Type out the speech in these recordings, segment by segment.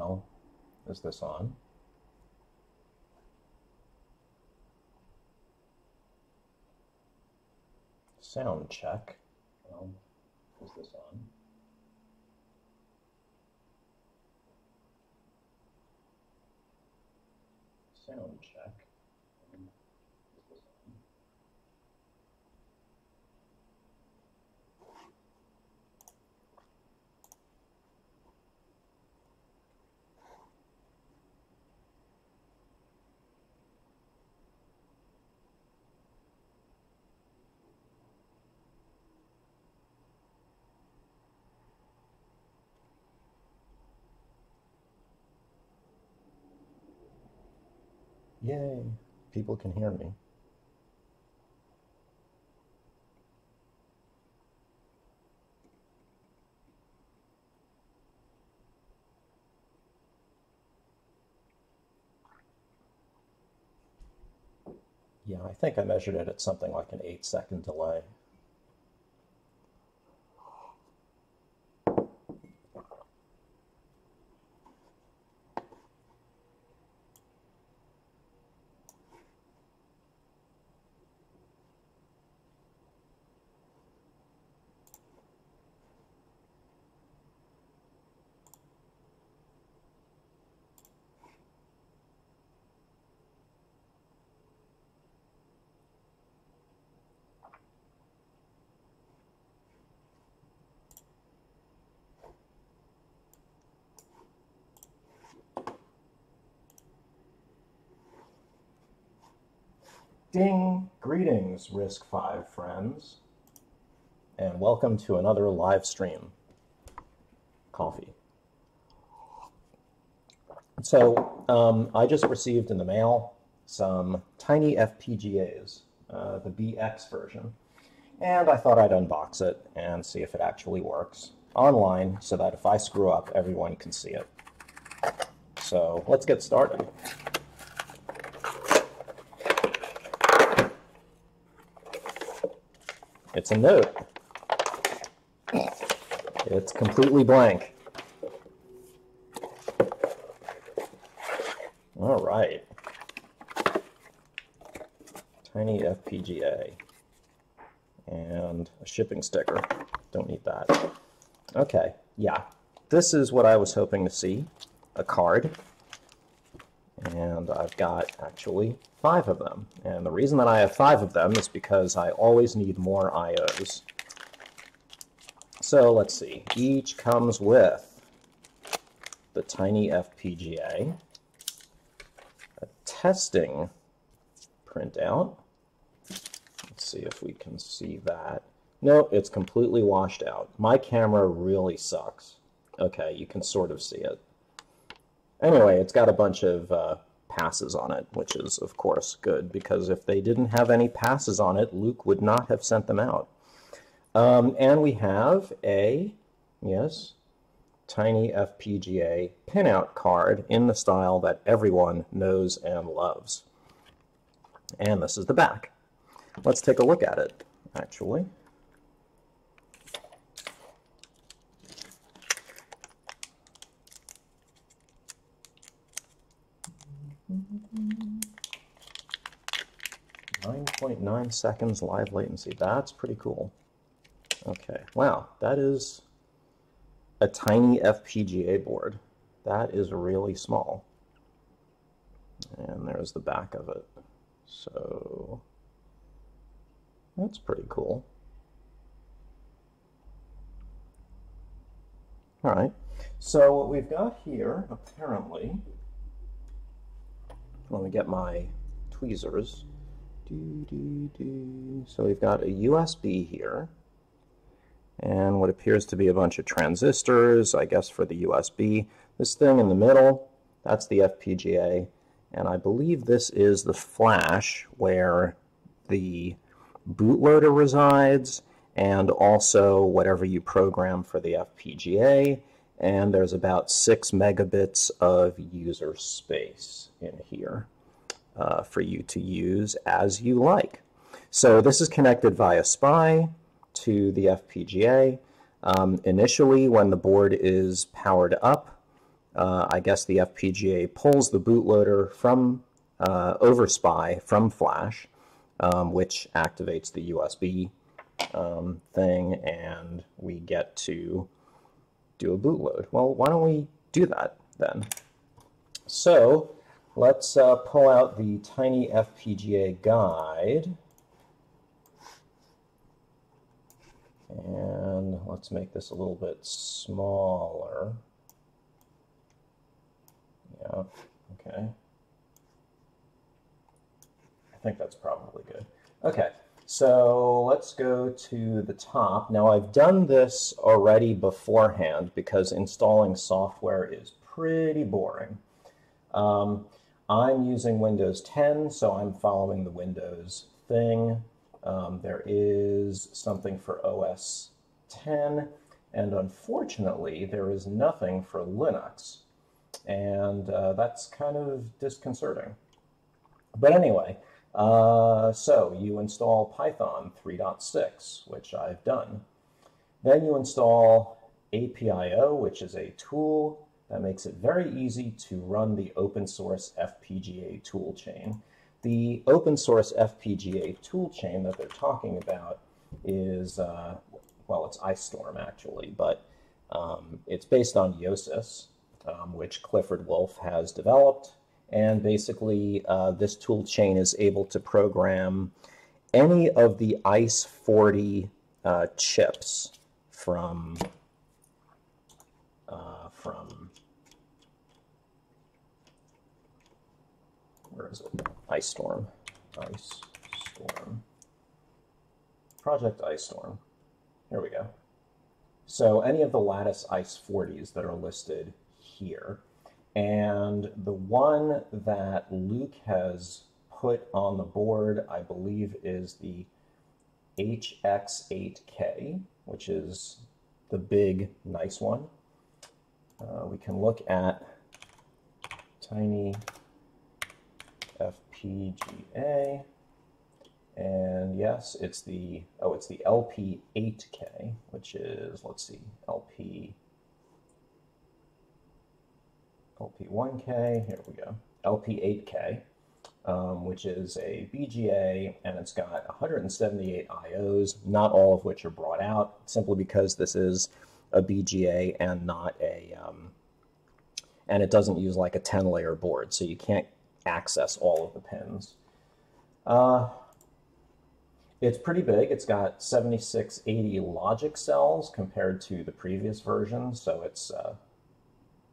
Well, is this on? Sound check. Well, is this on? Sound check. Is this on? Yay, people can hear me. Yeah, I think I measured it at something like an 8-second delay. Ding! Greetings, RISC-V friends, and welcome to another live stream. Coffee. So, I just received in the mail some TinyFPGAs, the BX version, and I thought I'd unbox it and see if it actually works online so that if I screw up, everyone can see it. So, let's get started. It's a note. It's completely blank. All right. TinyFPGA. And a shipping sticker. Don't need that. Okay, yeah. This is what I was hoping to see. A card. And I've got actually 5 of them. And the reason that I have 5 of them is because I always need more IOs. So let's see. Each comes with the TinyFPGA, a testing printout. Let's see if we can see that. No, it's completely washed out. My camera really sucks. Okay, you can sort of see it. Anyway, it's got a bunch of passes on it, which is, of course, good, because if they didn't have any passes on it, Luke would not have sent them out. And we have a, yes, TinyFPGA pinout card in the style that everyone knows and loves. And this is the back. Let's take a look at it, actually. .9 seconds live latency. That's pretty cool. Okay, wow, that is a TinyFPGA board. That is really small. And there's the back of it. So that's pretty cool. All right, so what we've got here, apparently, let me get my tweezers. So we've got a USB here, and what appears to be a bunch of transistors, I guess for the USB. This thing in the middle, that's the FPGA, and I believe this is the flash where the bootloader resides, and also whatever you program for the FPGA, and there's about 6 megabits of user space in here. For you to use as you like. So this is connected via SPI to the FPGA. Initially, when the board is powered up, I guess the FPGA pulls the bootloader from over SPI from flash, which activates the USB thing, and we get to do a bootload. Well, why don't we do that then? So let's pull out the TinyFPGA guide, and let's make this a little bit smaller. Yeah, okay. I think that's probably good. Okay, so let's go to the top. Now, I've done this already beforehand because installing software is pretty boring. I'm using Windows 10, so I'm following the Windows thing. There is something for OS 10, and unfortunately, there is nothing for Linux. And that's kind of disconcerting. But anyway, so you install Python 3.6, which I've done. Then you install Apio, which is a tool that makes it very easy to run the open source FPGA toolchain. The open source FPGA toolchain that they're talking about is, well, it's iStorm actually, but it's based on Yosis, which Clifford Wolf has developed. And basically, this tool chain is able to program any of the ICE40 chips from where is it? iStorm. Project iStorm. Here we go. So any of the Lattice ICE40s that are listed here. And the one that Luke has put on the board, I believe, is the HX8K, which is the big, nice one. We can look at TinyFPGA, and yes, it's the LP8K, which is, let's see, LP1K, here we go, LP8K, which is a BGA, and it's got 178 IOs, not all of which are brought out, simply because this is a BGA and not a, and it doesn't use like a 10-layer board, so you can't access all of the pins. It's pretty big. It's got 7680 logic cells compared to the previous version, so it's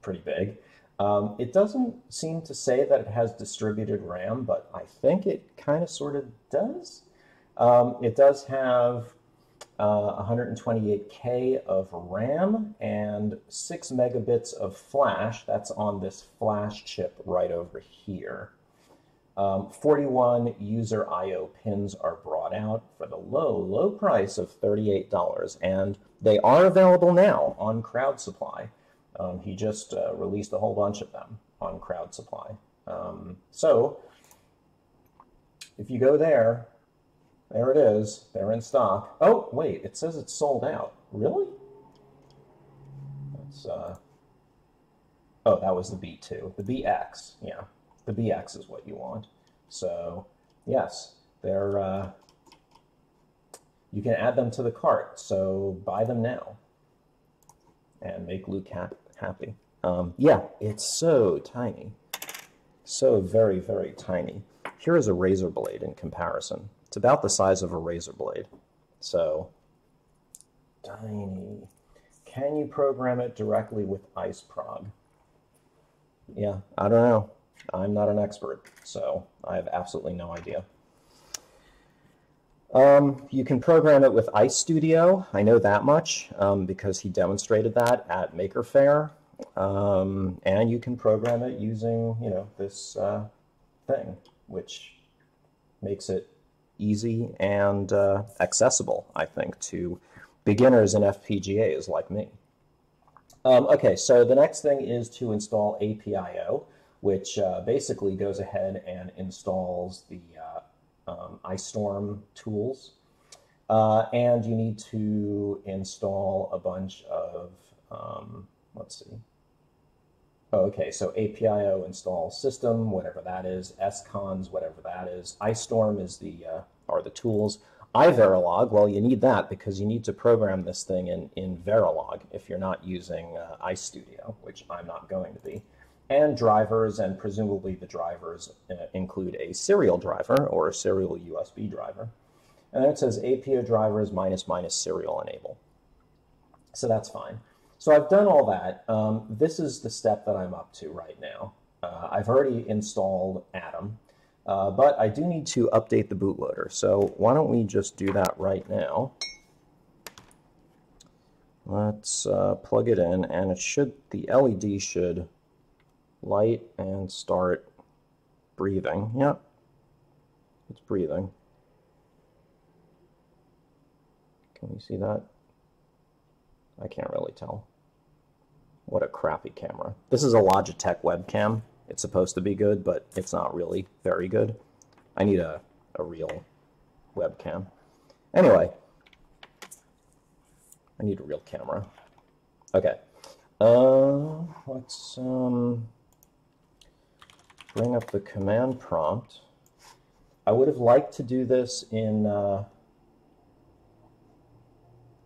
pretty big. It doesn't seem to say that it has distributed RAM, but I think it kind of sort of does. It does have 128K of RAM and 6 megabits of flash. That's on this flash chip right over here. 41 user I/O pins are brought out for the low price of $38, and they are available now on Crowd Supply. He just released a whole bunch of them on Crowd Supply. So if you go there, there it is. They're in stock. Oh, wait, it says it's sold out. Really? That's, oh, that was the B2. The BX, yeah. The BX is what you want. So, yes, they're, you can add them to the cart. So buy them now and make Luke happy. Yeah, it's so tiny. So very, very tiny. Here is a razor blade in comparison. It's about the size of a razor blade. So, tiny. Can you program it directly with IceProg? Yeah, I don't know. I'm not an expert, so I have absolutely no idea. You can program it with iStudio. I know that much because he demonstrated that at Maker Faire. And you can program it using, you know, this thing, which makes it easy and accessible, I think, to beginners in FPGAs like me. Okay, so the next thing is to install Apio, which basically goes ahead and installs the iStorm tools. And you need to install a bunch of, let's see, Oh, okay, so Apio install system, whatever that is, scons, whatever that is. iStorm is are the tools. iVerilog, well, you need that because you need to program this thing in Verilog if you're not using iStudio, which I'm not going to be. And drivers, and presumably the drivers include a serial driver or a serial USB driver. And then it says Apio drivers -- serial enable. So that's fine. So I've done all that. This is the step that I'm up to right now. I've already installed Atom, but I do need to update the bootloader. So why don't we just do that right now? Let's plug it in, and the LED should light and start breathing. Yep, it's breathing. Can you see that? I can't really tell. What a crappy camera. This is a Logitech webcam. It's supposed to be good, but it's not really very good. I need a real webcam. Anyway, I need a real camera. Okay. Let's bring up the command prompt. I would have liked to do this in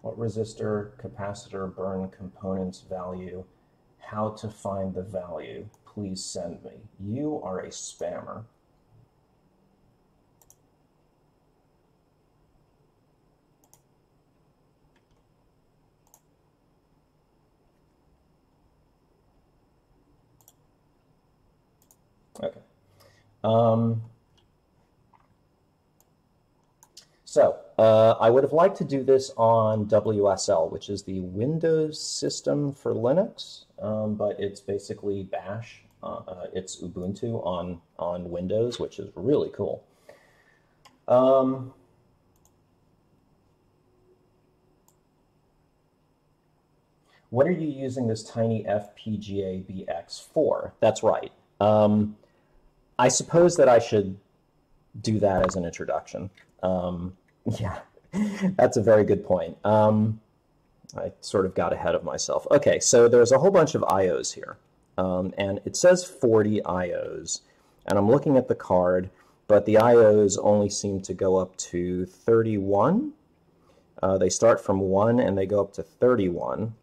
what resistor, capacitor, burn components value, how to find the value, please send me. You are a spammer. Okay. I would have liked to do this on WSL, which is the Windows system for Linux, but it's basically Bash. It's Ubuntu on Windows, which is really cool. What are you using this TinyFPGA BX for? That's right. I suppose that I should do that as an introduction. Yeah, that's a very good point. I sort of got ahead of myself. Okay, so there's a whole bunch of IOs here, and it says 40 IOs, and I'm looking at the card, but the IOs only seem to go up to 31. They start from 1 and they go up to 31.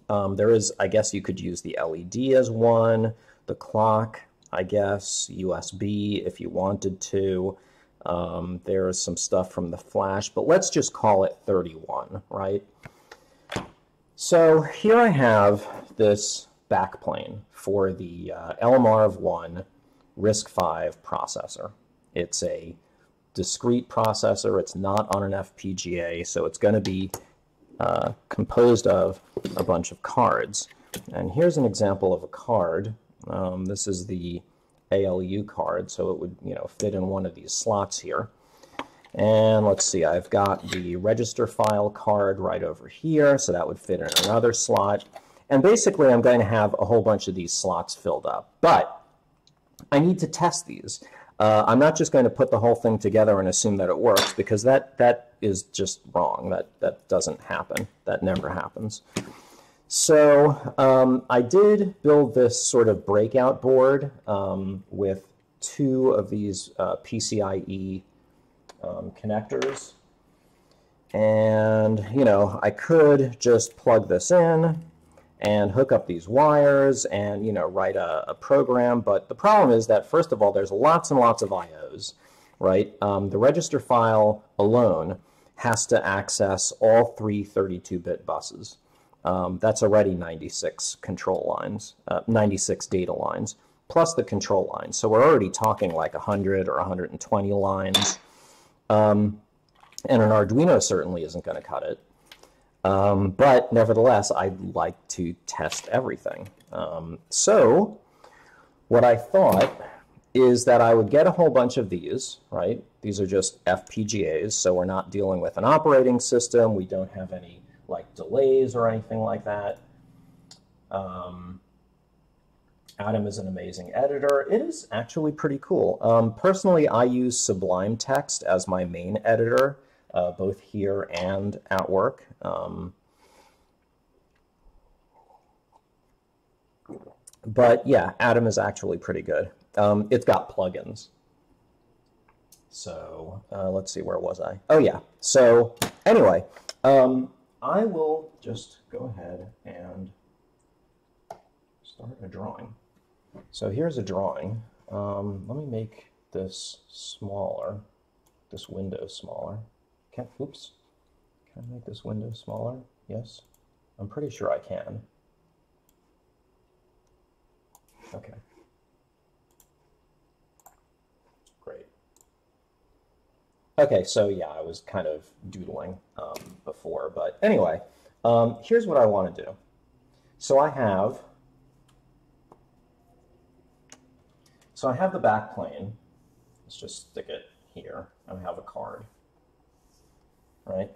There is, I guess you could use the LED as 1, the clock, I guess, USB if you wanted to. There's some stuff from the flash, but let's just call it 31, right? So here I have this backplane for the LMARV-1 RISC-V processor. It's a discrete processor. It's not on an FPGA, so it's going to be composed of a bunch of cards. And here's an example of a card. This is the ALU card, so it would, fit in one of these slots here. And let's see, I've got the register file card right over here, so that would fit in another slot. And basically, I'm going to have a whole bunch of these slots filled up. But I need to test these. I'm not just going to put the whole thing together and assume that it works, because that is just wrong. That doesn't happen. That never happens. So I did build this sort of breakout board with 2 of these PCIe connectors. And, I could just plug this in and hook up these wires and, write a program. But the problem is that, first of all, there's lots and lots of IOs, right? The register file alone has to access all 3 32-bit buses. That's already 96 control lines, 96 data lines, plus the control lines. So we're already talking like 100 or 120 lines. And an Arduino certainly isn't going to cut it. But nevertheless, I'd like to test everything. So what I thought is that I would get a whole bunch of these, right? These are just FPGAs, so we're not dealing with an operating system. We don't have any delays or anything like that. Atom is an amazing editor. It is actually pretty cool. Personally, I use Sublime Text as my main editor, both here and at work. But yeah, Atom is actually pretty good. It's got plugins. So let's see, where was I? Oh yeah, so anyway, I will just go ahead and start a drawing. So here's a drawing. Let me make this smaller, this window smaller. Oops, can I make this window smaller? Yes, I'm pretty sure I can. Okay. Great. Okay, so yeah, I was kind of doodling before, but anyway, here's what I want to do. So I have the backplane. Let's just stick it here. I have a card, right?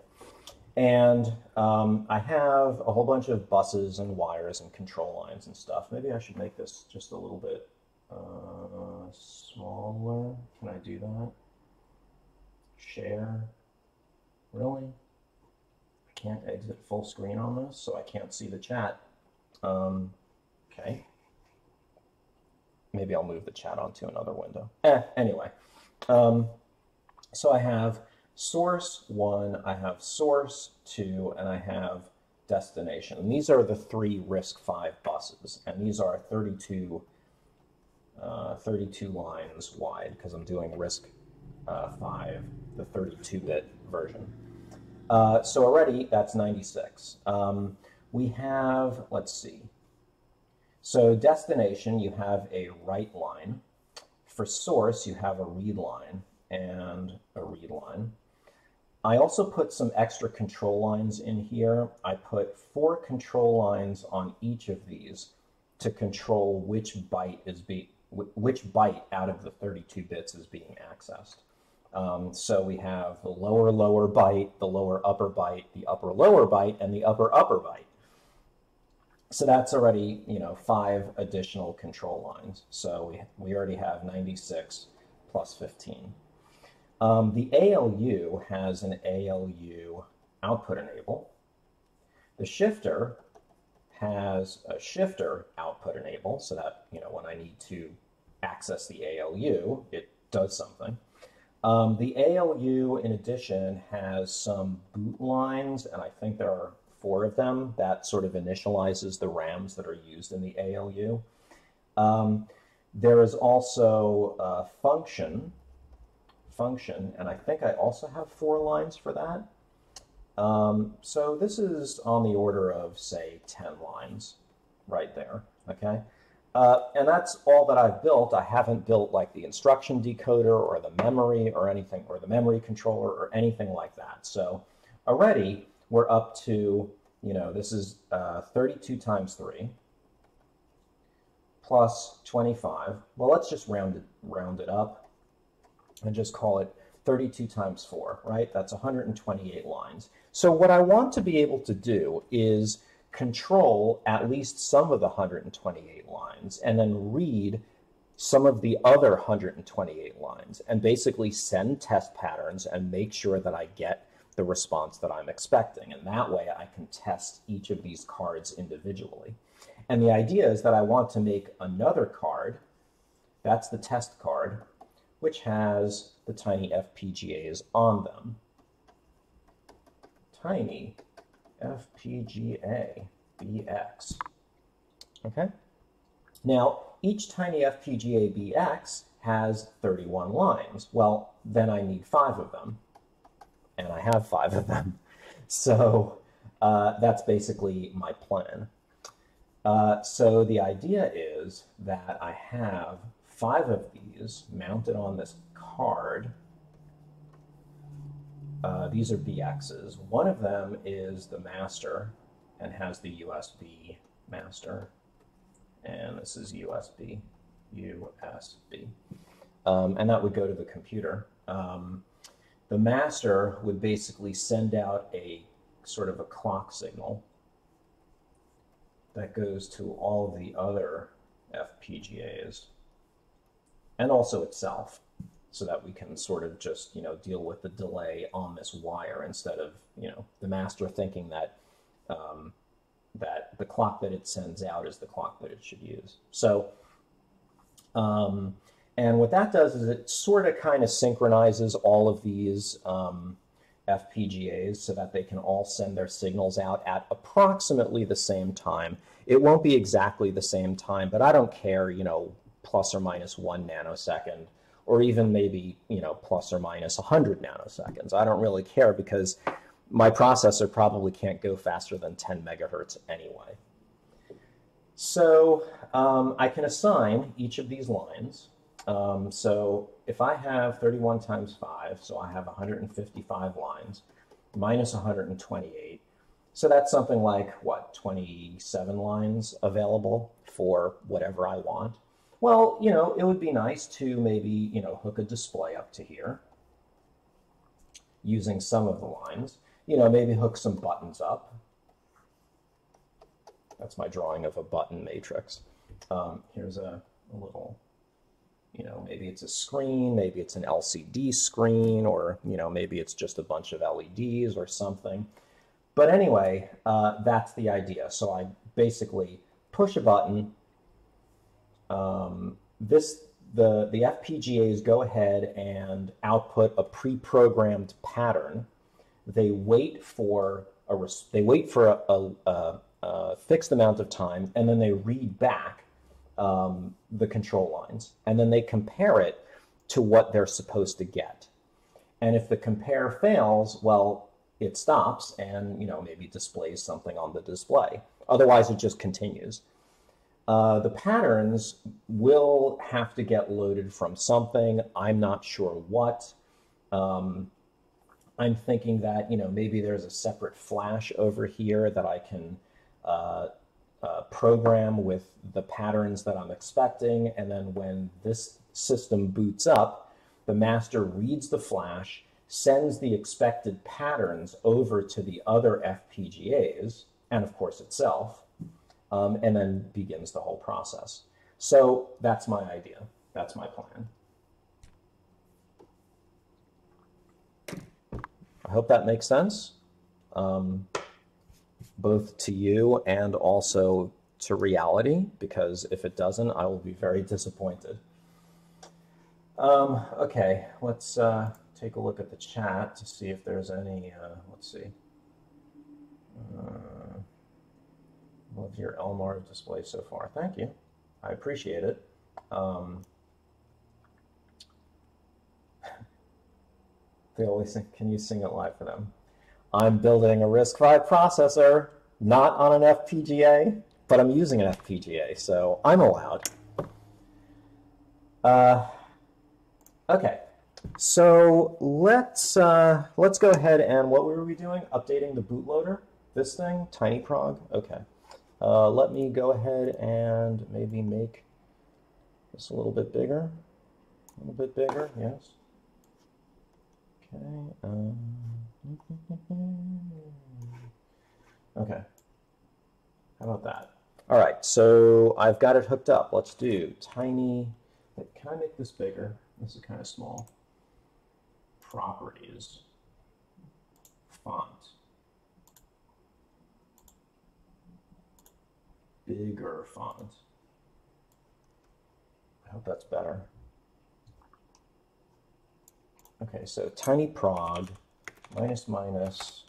And I have a whole bunch of buses and wires and control lines and stuff. Maybe I should make this just a little bit smaller. Can I do that? Share. Really? I can't exit full screen on this, so I can't see the chat. Okay. Maybe I'll move the chat onto another window. Anyway. So I have source 1, I have source 2, and I have destination. And these are the 3 RISC-V buses, and these are 32 lines wide, because I'm doing RISC-V, the 32-bit version. So already, that's 96. We have, let's see. So destination, you have a write line. For source, you have a read line and a read line. I also put some extra control lines in here. I put 4 control lines on each of these to control which byte out of the 32 bits is being accessed. So we have the lower byte, the lower upper byte, the upper lower byte, and the upper byte. So that's already, 5 additional control lines. So we already have 96 plus 15. The ALU has an ALU output enable. The shifter has a shifter output enable, so that, when I need to access the ALU, it does something. The ALU, in addition, has some boot lines, and I think there are 4 of them that sort of initializes the RAMs that are used in the ALU. There is also a function, and I think I also have 4 lines for that. So this is on the order of, say, 10 lines right there, okay? And that's all that I've built. I haven't built like the instruction decoder or the memory or anything, or the memory controller or anything like that. So already we're up to, this is 32 times 3 plus 25. Well, let's just round it up and just call it 32 times 4, right? That's 128 lines. So what I want to be able to do is control at least some of the 128 lines and then read some of the other 128 lines and basically send test patterns and make sure that I get the response that I'm expecting. And that way I can test each of these cards individually. And the idea is that I want to make another card, that's the test card, which has the TinyFPGAs on them. TinyFPGA BX. Okay? Now, each TinyFPGA BX has 31 lines. Well, then I need 5 of them. And I have 5 of them. So that's basically my plan. So the idea is that I have 5 of these mounted on this card. These are BXs. One of them is the master and has the USB master. And this is USB. And that would go to the computer. The master would basically send out a sort of a clock signal that goes to all of the other FPGAs and also itself, so that we can sort of just, deal with the delay on this wire instead of, the master thinking that that the clock that it sends out is the clock that it should use. So, and what that does is it sort of kind of synchronizes all of these FPGAs so that they can all send their signals out at approximately the same time. It won't be exactly the same time, but I don't care, you know, plus or minus 1 nanosecond, or even maybe, you know, plus or minus 100 nanoseconds. I don't really care because my processor probably can't go faster than 10 megahertz anyway. So I can assign each of these lines. So if I have 31 times 5, so I have 155 lines, minus 128. So that's something like, what, 27 lines available for whatever I want. Well, you know, it would be nice to maybe, you know, hook a display up to here using some of the lines. You know, maybe hook some buttons up. That's my drawing of a button matrix. Here's a little, you know, maybe it's a screen, maybe it's an LCD screen, or, you know, maybe it's just a bunch of LEDs or something. But anyway, that's the idea. So I basically push a button. The FPGAs go ahead and output a pre-programmed pattern. They wait for a fixed amount of time, and then they read back the control lines, and then they compare it to what they're supposed to get. And if the compare fails, well, it stops and, you know, maybe displays something on the display. Otherwise, it just continues. The patterns will have to get loaded from something. I'm not sure what. I'm thinking that, you know, maybe there's a separate flash over here that I can program with the patterns that I'm expecting, and then when this system boots up, the master reads the flash, sends the expected patterns over to the other FPGAs, and of course itself, and then begins the whole process. So that's my idea. That's my plan. I hope that makes sense, both to you and also to reality, because if it doesn't, I will be very disappointed. Okay, let's take a look at the chat to see if there's any, let's see. Love your LMARV display so far. Thank you. I appreciate it. They always think, can you sing it live for them? I'm building a RISC-V processor, not on an FPGA, but I'm using an FPGA, so I'm allowed. Okay, so let's go ahead and what were we doing? Updating the bootloader? This thing, TinyFPGA. Okay. Let me go ahead and maybe make this a little bit bigger. A little bit bigger, yes. Okay. Okay. How about that? All right, so I've got it hooked up. Let's do tiny. Can I make this bigger? This is kind of small. Properties. Font. Bigger font. I hope that's better. Okay, so TinyFPGA ----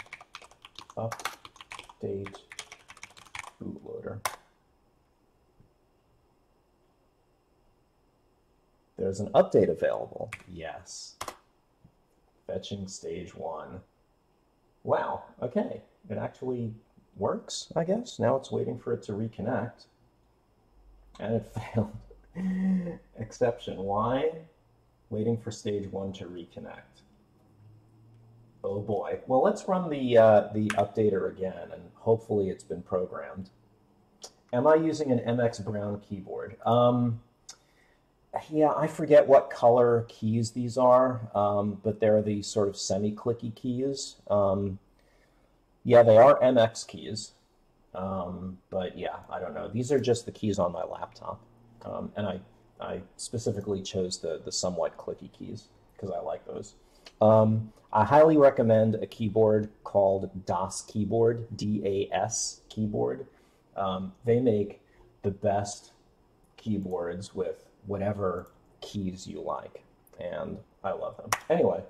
update bootloader. There's an update available. Yes. Fetching stage 1. Wow, okay. It actually works, I guess. Now it's waiting for it to reconnect. And it failed. Exception. Why? Waiting for stage 1 to reconnect. Oh boy. Well, let's run the updater again, and hopefully it's been programmed. Am I using an MX Brown keyboard? Yeah, I forget what color keys these are, but they're the sort of semi-clicky keys. Yeah, they are MX keys, but yeah, I don't know. These are just the keys on my laptop, and I specifically chose the somewhat clicky keys because I like those. I highly recommend a keyboard called DAS keyboard, D-A-S keyboard. They make the best keyboards with whatever keys you like, and I love them. Anyway,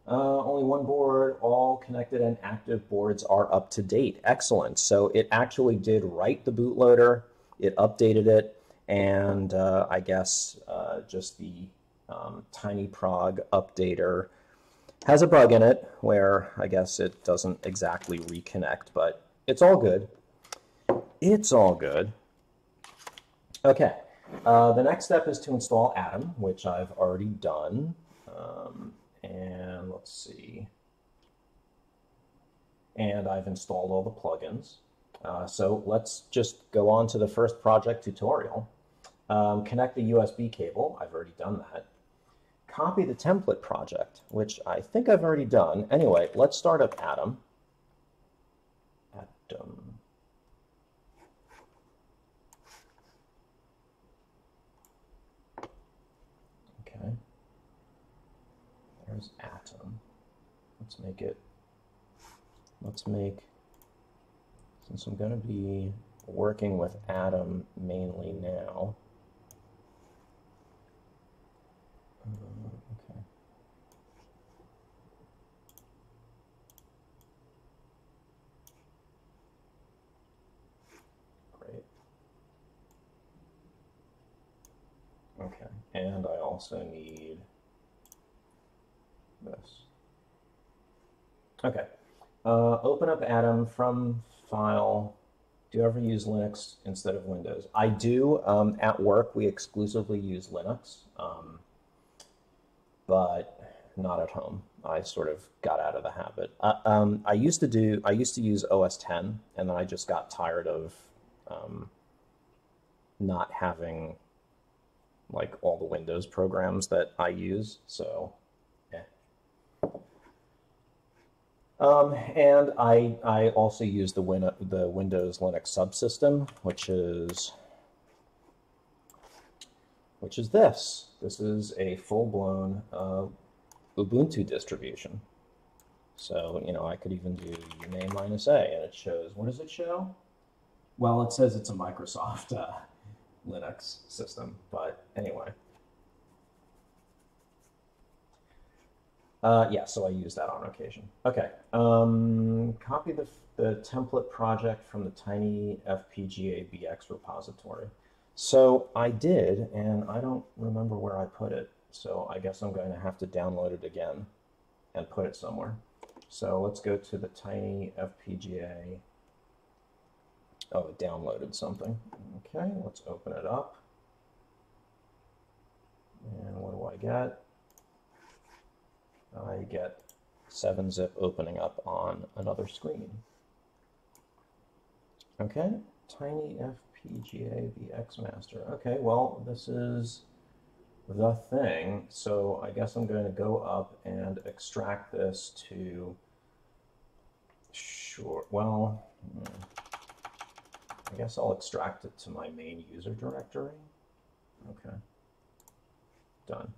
only one board, all connected and active boards are up to date. Excellent. So it actually did write the bootloader, it updated it, and I guess just the TinyProg updater has a bug in it where I guess it doesn't exactly reconnect, but it's all good. It's all good. Okay, the next step is to install Atom, which I've already done. And let's see. And I've installed all the plugins. So let's just go on to the first project tutorial. Connect the USB cable. I've already done that. Copy the template project, which I think I've already done. Anyway, let's start up Atom. Atom. Okay. There's Atom. Let's make, since I'm going to be working with Atom mainly now. Okay. Great. Okay, and I also need this. Okay, open up Atom from File. Do you ever use Linux instead of Windows? I do. At work, we exclusively use Linux, but not at home. I sort of got out of the habit. I used to use OS 10, and then I just got tired of not having like all the Windows programs that I use. So, yeah. And I also use the Windows Linux subsystem, which is this. This is a full-blown Ubuntu distribution. So, you know, I could even do uname -a, and it shows, what does it show? Well, it says it's a Microsoft Linux system, but anyway. Yeah, so I use that on occasion. Okay, copy the template project from the TinyFPGA BX repository. So I did, and I don't remember where I put it, so I guess I'm going to have to download it again and put it somewhere. So let's go to the TinyFPGA. Oh, it downloaded something. Okay, let's open it up. And what do I get? I get 7-zip opening up on another screen. Okay, TinyFPGA BX master. Okay, well, this is the thing. So I guess I'm going to go up and extract this to, well, I guess I'll extract it to my main user directory. Okay, done.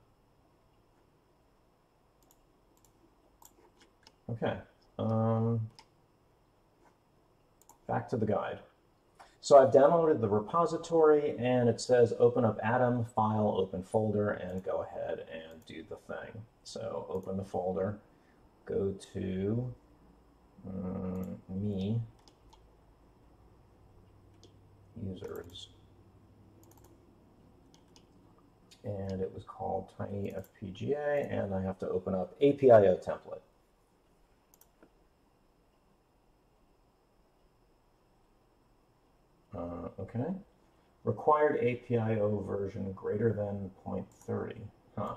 Okay, back to the guide. So I've downloaded the repository, and it says open up Atom, file, open folder, and go ahead and do the thing. So open the folder, go to me, users, and it was called TinyFPGA, and I have to open up Apio template. Okay. Required Apio version greater than 0.30. Huh.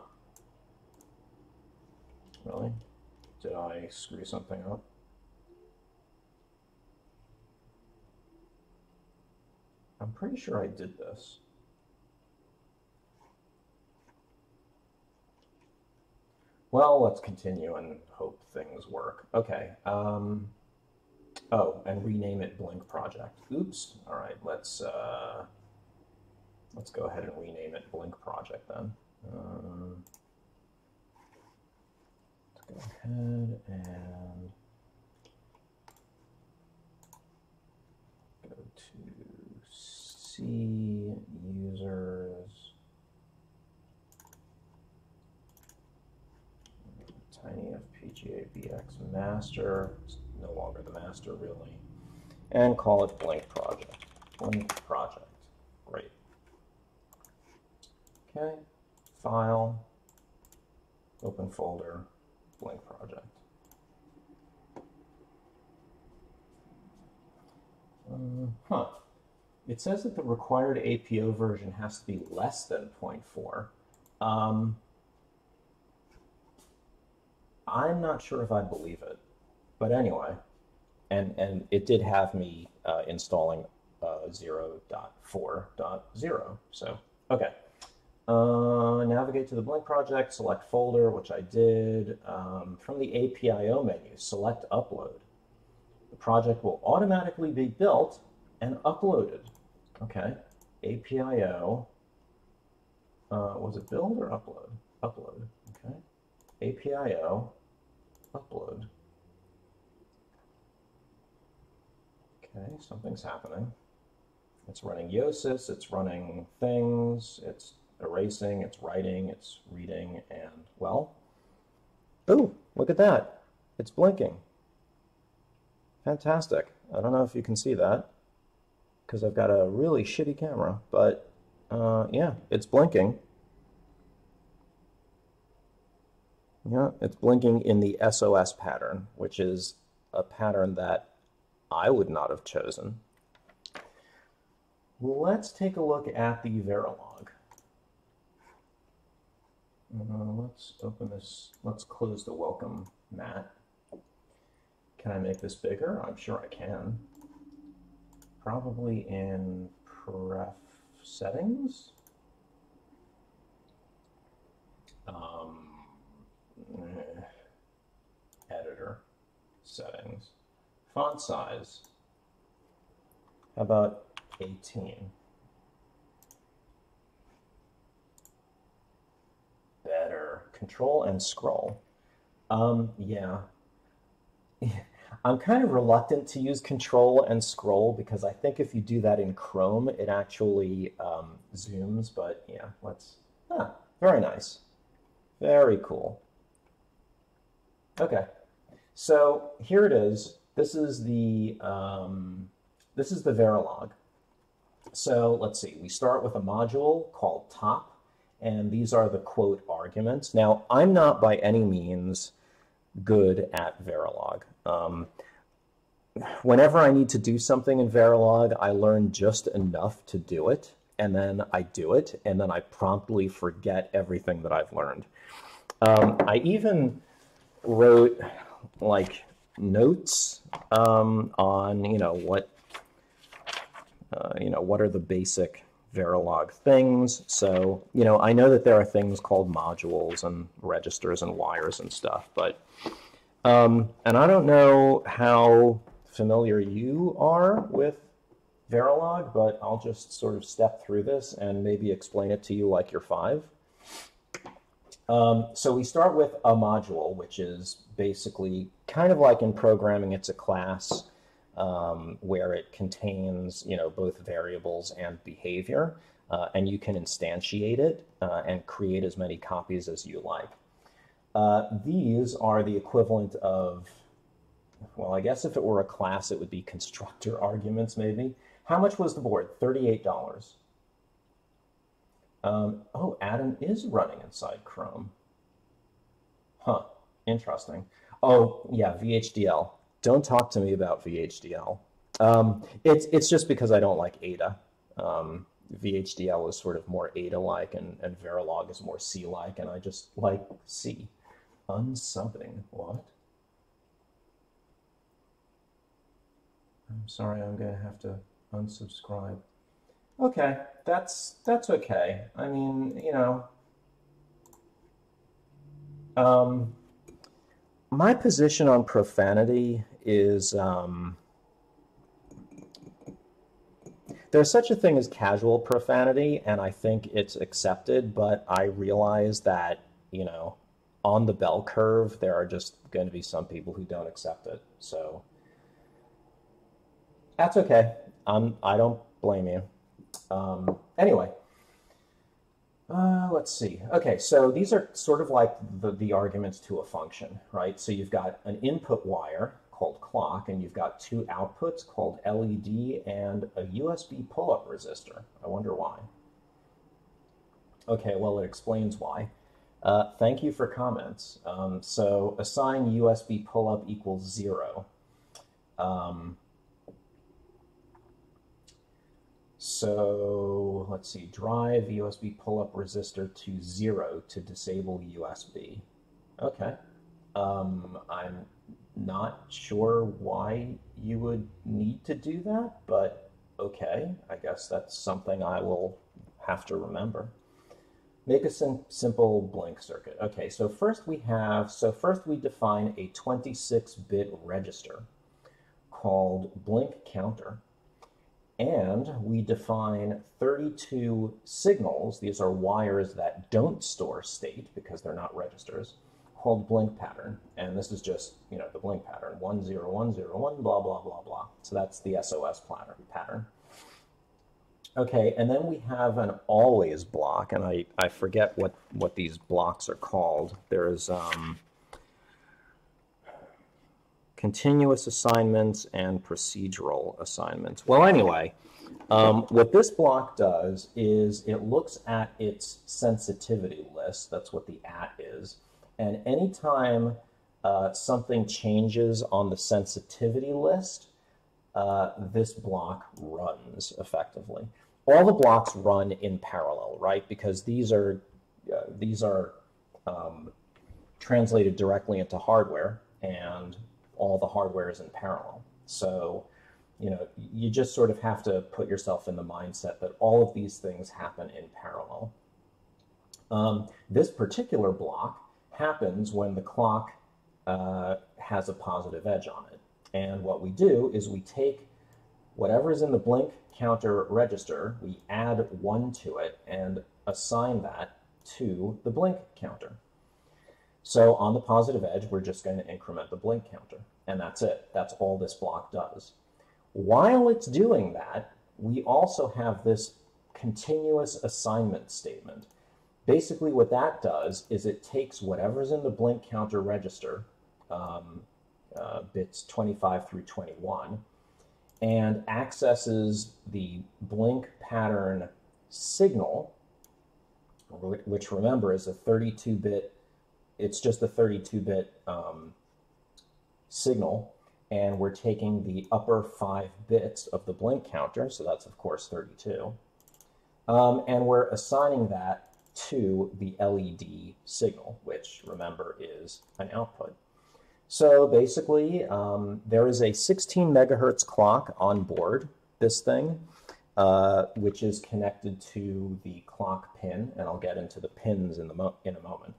Really? Did I screw something up? I'm pretty sure I did this. Well, let's continue and hope things work. Okay. Oh, and rename it Blink Project. Oops. All right, let's go ahead and rename it Blink Project then. go ahead and go to C, users, TinyFPGA BX master, it's no longer the master really, and call it Blink Project. Blink Project, great. Okay, file, open folder, Blink Project. It says that the required Apio version has to be less than 0.4. I'm not sure if I believe it, but anyway, and it did have me installing 0.4.0. So okay, navigate to the Blink project, select folder, which I did. From the Apio menu, select upload. The project will automatically be built and uploaded. Okay, Apio. Was it build or upload? Upload. Okay, Apio. Upload. Okay, something's happening. It's running Yosis, it's running things, it's erasing, it's writing, it's reading, and, well, ooh, look at that. It's blinking. Fantastic. I don't know if you can see that, because I've got a really shitty camera, but, yeah, it's blinking. Yeah, it's blinking in the SOS pattern, which is a pattern that I would not have chosen. Let's take a look at the Verilog. Let's open this, let's close the welcome mat. Can I make this bigger? I'm sure I can. Probably in pref settings. Editor settings. Font size. How about 18? Better. Control and scroll. Yeah. I'm kind of reluctant to use control and scroll because I think if you do that in Chrome, it actually zooms, but yeah, let's, very nice. Very cool. Okay, so here it is. This is the Verilog. So let's see. We start with a module called top, and these are the quote arguments. Now, I'm not by any means good at Verilog. Whenever I need to do something in Verilog, I learn just enough to do it, and then I do it, and then I promptly forget everything that I've learned. I even wrote like notes on what what are the basic Verilog things. So I know that there are things called modules and registers and wires and stuff, but and I don't know how familiar you are with Verilog, but I'll just sort of step through this and maybe explain it to you like you're 5. So we start with a module, which is basically kind of like in programming, it's a class where it contains, both variables and behavior, and you can instantiate it and create as many copies as you like. These are the equivalent of, well, I guess if it were a class, it would be constructor arguments, maybe. How much was the board? $38. Oh, Atom is running inside Chrome. Huh, interesting. Oh, yeah, VHDL. Don't talk to me about VHDL. It's just because I don't like Ada. VHDL is sort of more Ada-like, and Verilog is more C-like, and I just like C. Unsubbing, what? I'm sorry, I'm going to have to unsubscribe. Okay, that's okay. I mean, my position on profanity is there's such a thing as casual profanity, and I think it's accepted, but I realize that, on the bell curve, there are just going to be some people who don't accept it. So that's okay. I don't blame you. Anyway, let's see. Okay, so these are sort of like the arguments to a function, right? So you've got an input wire called clock, and you've got two outputs called LED and a USB pull-up resistor. I wonder why. Okay, well, it explains why. Thank you for comments. So assign USB pull-up equals 0. So let's see, drive USB pull-up resistor to 0 to disable USB. Okay. I'm not sure why you would need to do that, but okay, I guess that's something I will have to remember. Make a simple blink circuit. Okay, so first we define a 26-bit register called blink counter. And we define 32 signals, these are wires that don't store state because they're not registers, called blink pattern. And this is just, the blink pattern, 1 0 1 0 1, blah, blah, blah, blah. So that's the SOS pattern. Okay, and then we have an always block, and I forget what these blocks are called. There's continuous assignments and procedural assignments. Well, anyway, what this block does is it looks at its sensitivity list. That's what the at is. And anytime something changes on the sensitivity list, this block runs effectively. All the blocks run in parallel, right? Because these are translated directly into hardware, and all the hardware is in parallel. So, you just sort of have to put yourself in the mindset that all of these things happen in parallel. This particular block happens when the clock has a positive edge on it. And what we do is we take whatever is in the blink counter register, we add 1 to it and assign that to the blink counter. So on the positive edge, we're just going to increment the blink counter, and that's it. That's all this block does. While it's doing that, we also have this continuous assignment statement. Basically what that does is it takes whatever's in the blink counter register, bits 25 through 21, and accesses the blink pattern signal, which remember is a 32-bit, it's just a 32-bit signal, and we're taking the upper 5 bits of the blink counter, so that's of course 32, and we're assigning that to the LED signal, which remember is an output. So basically, there is a 16 megahertz clock on board this thing, which is connected to the clock pin, and I'll get into the pins in a moment.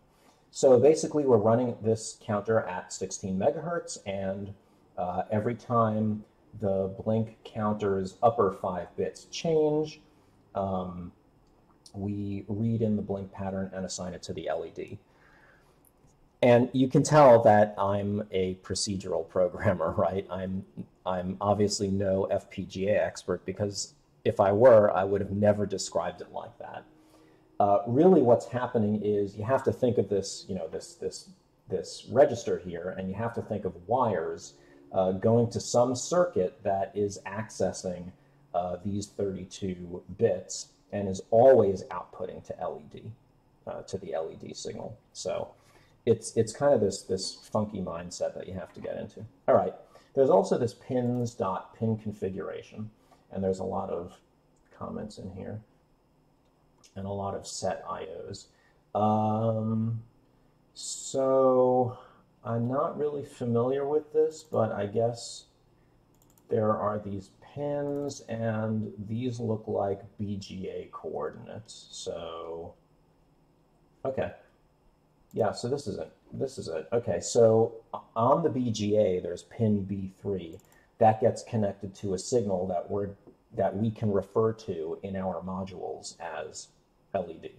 So basically, we're running this counter at 16 megahertz, and every time the blink counter's upper 5 bits change, we read in the blink pattern and assign it to the LED. And you can tell that I'm a procedural programmer, right? I'm obviously no FPGA expert, because if I were, I would have never described it like that. Really what's happening is you have to think of this, this register here, and you have to think of wires going to some circuit that is accessing these 32 bits and is always outputting to LED, to the LED signal. So it's kind of this funky mindset that you have to get into. All right, there's also this pins.pin configuration, and there's a lot of comments in here and a lot of set IOs. So I'm not really familiar with this, but I guess there are these pins, and these look like BGA coordinates. So, okay. Yeah, so this is it. This is it. Okay, so on the BGA, there's pin B3. That gets connected to a signal that we can refer to in our modules as LED.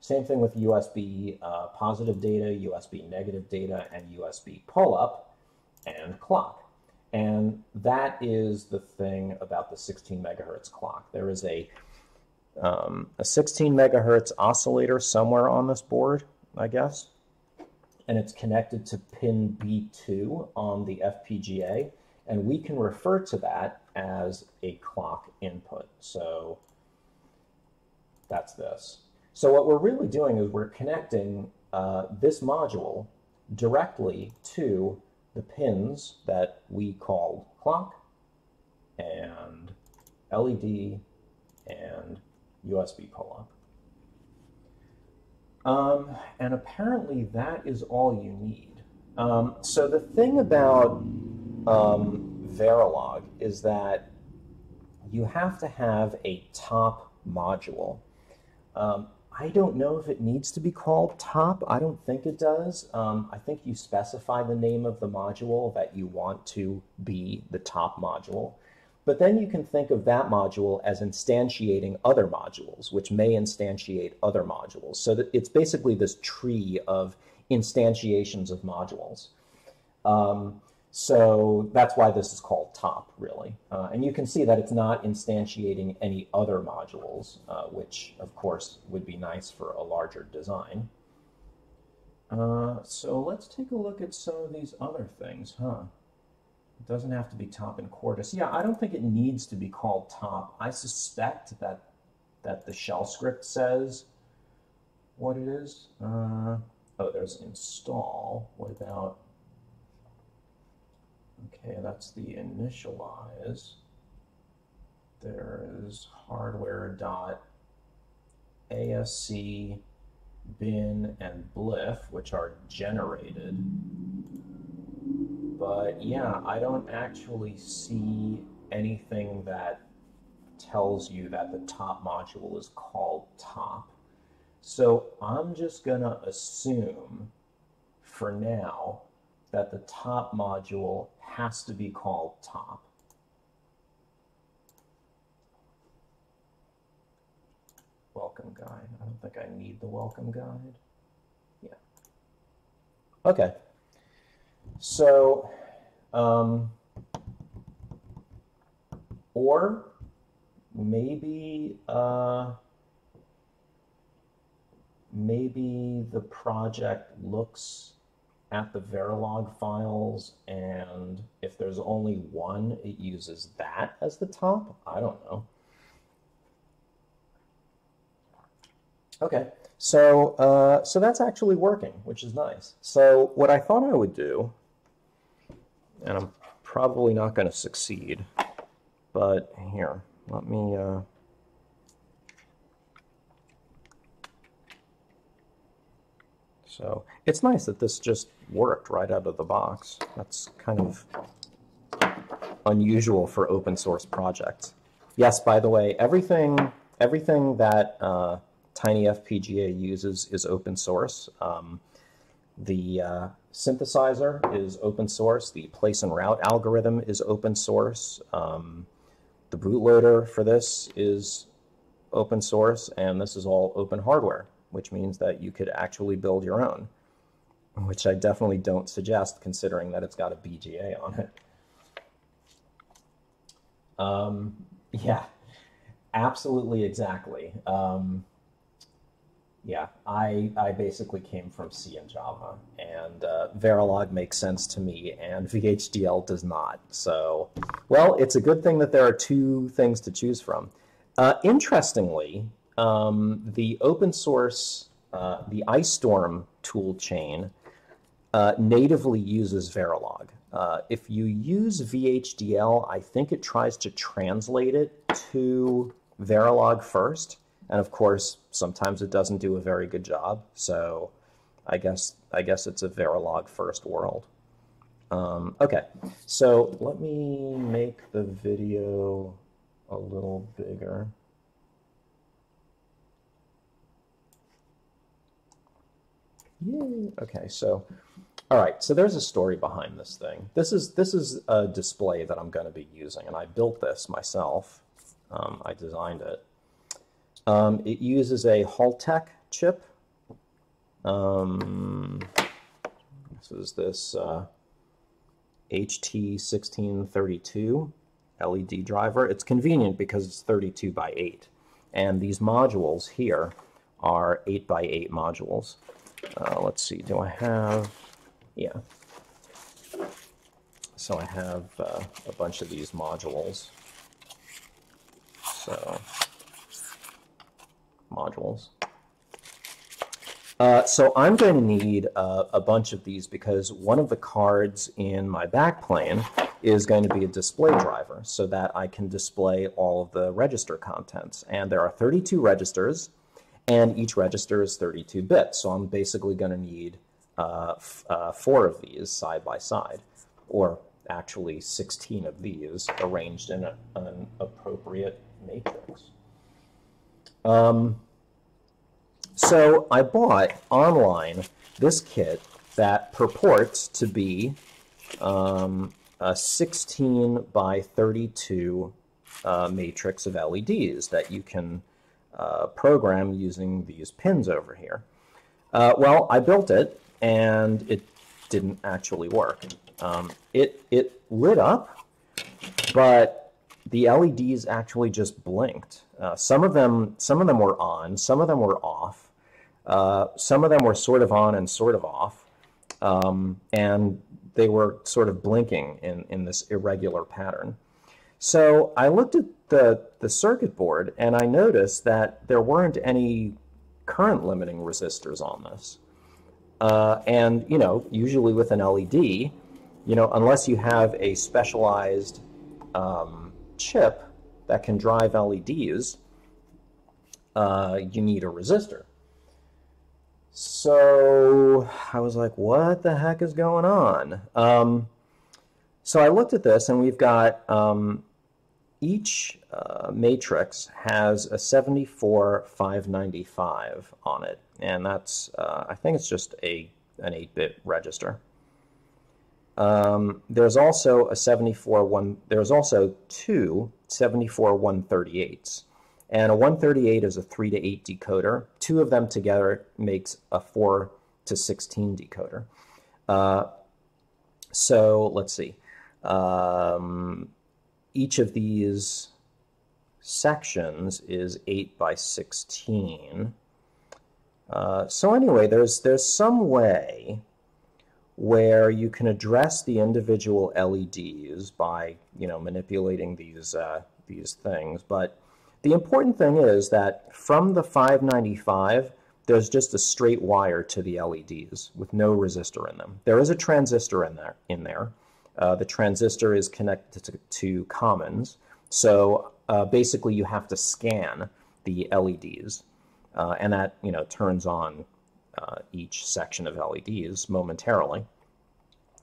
Same thing with USB positive data, USB negative data, and USB pull-up and clock. And that is the thing about the 16 megahertz clock. There is a 16 megahertz oscillator somewhere on this board, I guess, and it's connected to pin B2 on the FPGA, and we can refer to that as a clock input. So that's this. So what we're really doing is we're connecting this module directly to the pins that we called clock and LED and USB pull-up. And apparently that is all you need. So the thing about Verilog is that you have to have a top module. I don't know if it needs to be called top. I don't think it does. I think you specify the name of the module that you want to be the top module. But then you can think of that module as instantiating other modules, which may instantiate other modules. So that it's basically this tree of instantiations of modules. So that's why this is called top, really. And you can see that it's not instantiating any other modules, which, of course, would be nice for a larger design. So let's take a look at some of these other things, huh? It doesn't have to be top and Quartus. Yeah, I don't think it needs to be called top. I suspect that the shell script says what it is. Oh, there's install. What about... Okay, that's the initialize. There is hardware.asc, bin, and blif, which are generated. But yeah, I don't actually see anything that tells you that the top module is called top. So I'm just gonna assume for now that the top module has to be called top. Welcome guide. I don't think I need the welcome guide. Yeah. Okay. So, or maybe maybe the project looks at the Verilog files, and if there's only one, it uses that as the top. I don't know. Okay, so so that's actually working, which is nice. So what I thought I would do, and I'm probably not going to succeed, but here, let me so it's nice that this just worked right out of the box. That's kind of unusual for open source projects. Yes, by the way, everything that TinyFPGA uses is open source. The synthesizer is open source. The place and route algorithm is open source. The bootloader for this is open source, and this is all open hardware, which means that you could actually build your own, which I definitely don't suggest considering that it's got a BGA on it. Yeah, absolutely, exactly. Yeah, I basically came from C and Java, and Verilog makes sense to me, and VHDL does not. So, well, it's a good thing that there are two things to choose from. Interestingly, the open source, the Ice Storm tool chain natively uses Verilog. If you use VHDL, I think it tries to translate it to Verilog first. And of course, sometimes it doesn't do a very good job. So I guess it's a Verilog first world. Okay, so let me make the video a little bigger. Yay. Okay, so all right, so there's a story behind this thing. This is a display that I'm going to be using, and I built this myself. I designed it. It uses a Haltech chip This is this HT1632 LED driver. It's convenient because it's 32 by 8. And these modules here are 8 by 8 modules. Let's see, do I have, yeah. So I have a bunch of these modules. So, modules. So I'm going to need a bunch of these because one of the cards in my backplane is going to be a display driver so that I can display all of the register contents. And there are 32 registers, and each register is 32 bits. So I'm basically going to need 4 of these side by side, or actually 16 of these arranged in an appropriate matrix. So I bought online this kit that purports to be a 16 by 32 matrix of LEDs that you can program using these pins over here. Well, I built it, and it didn't actually work. It lit up, but the LEDs actually just blinked. Some of them were on, some of them were off. Some of them were sort of on and sort of off, and they were sort of blinking in this irregular pattern. So I looked at the circuit board, and I noticed that there weren't any current limiting resistors on this. And, you know, usually with an LED, you know, unless you have a specialized chip that can drive LEDs, you need a resistor. So I was like, what the heck is going on? So I looked at this, and we've got each matrix has a 74595 on it, and that's I think it's just an 8-bit register. There's also a there's also two 74138s. And a 138 is a 3 to 8 decoder. 2 of them together makes a 4 to 16 decoder. So let's see. Each of these sections is 8 by 16. So anyway, there's some way where you can address the individual LEDs by, you know, manipulating these things, but the important thing is that from the 595, there's just a straight wire to the LEDs with no resistor in them. There is a transistor in there. The transistor is connected to commons, so basically you have to scan the LEDs, and that, you know, turns on each section of LEDs momentarily.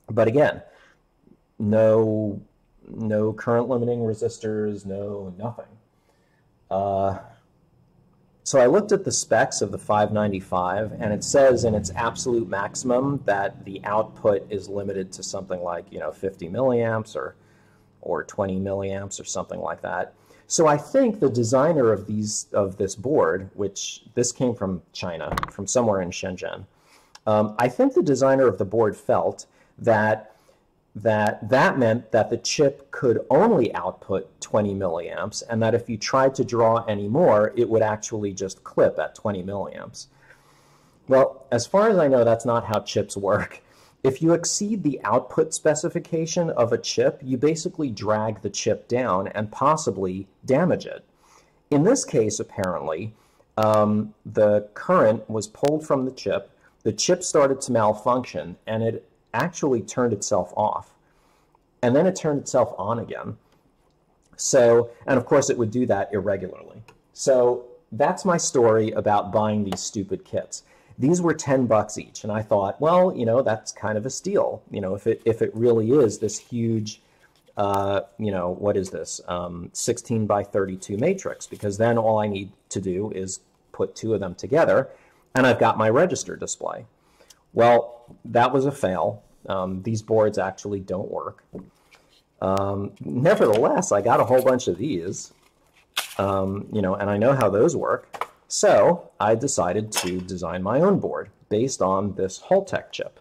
But again, no current limiting resistors, nothing. So I looked at the specs of the 595, and it says in its absolute maximum that the output is limited to something like, you know, 50 milliamps or 20 milliamps or something like that. So I think the designer of this board, which this came from China, from somewhere in Shenzhen, I think the designer of the board felt that meant that the chip could only output 20 milliamps, and that if you tried to draw any more, it would actually just clip at 20 milliamps. Well, as far as I know, that's not how chips work. If you exceed the output specification of a chip, you basically drag the chip down and possibly damage it. In this case, apparently, the current was pulled from the chip started to malfunction, and it actually turned itself off. And then it turned itself on again. So, and of course it would do that irregularly. So that's my story about buying these stupid kits. These were $10 each, and I thought, well, you know, that's kind of a steal. You know, if it really is this huge, you know, what is this, 16 by 32 matrix, because then all I need to do is put 2 of them together, and I've got my register display. Well, that was a fail. These boards actually don't work. Nevertheless, I got a whole bunch of these, you know, and I know how those work. So I decided to design my own board based on this Haltech chip.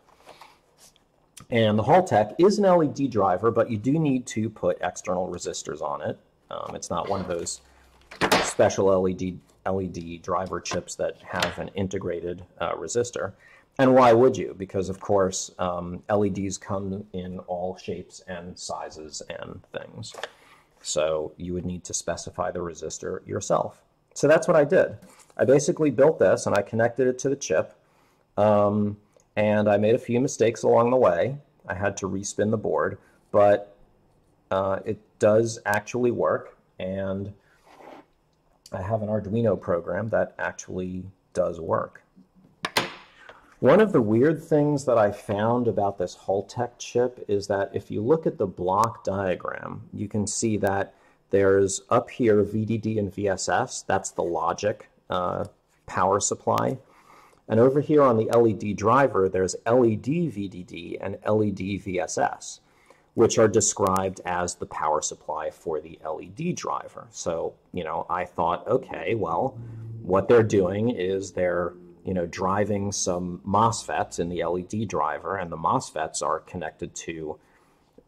And the Haltech is an LED driver, but you do need to put external resistors on it. It's not one of those special LED driver chips that have an integrated resistor. And why would you? Because, of course, LEDs come in all shapes and sizes and things. So you would need to specify the resistor yourself. So that's what I did. I basically built this, and I connected it to the chip. And I made a few mistakes along the way. I had to respin the board, but it does actually work. And I have an Arduino program that actually does work. One of the weird things that I found about this Haltech chip is that if you look at the block diagram, you can see that there's up here VDD and VSS. That's the logic power supply. And over here on the LED driver, there's LED VDD and LED VSS, which are described as the power supply for the LED driver. So, you know, I thought, okay, well, what they're doing is they're, you know, driving some MOSFETs in the LED driver, and the MOSFETs are connected to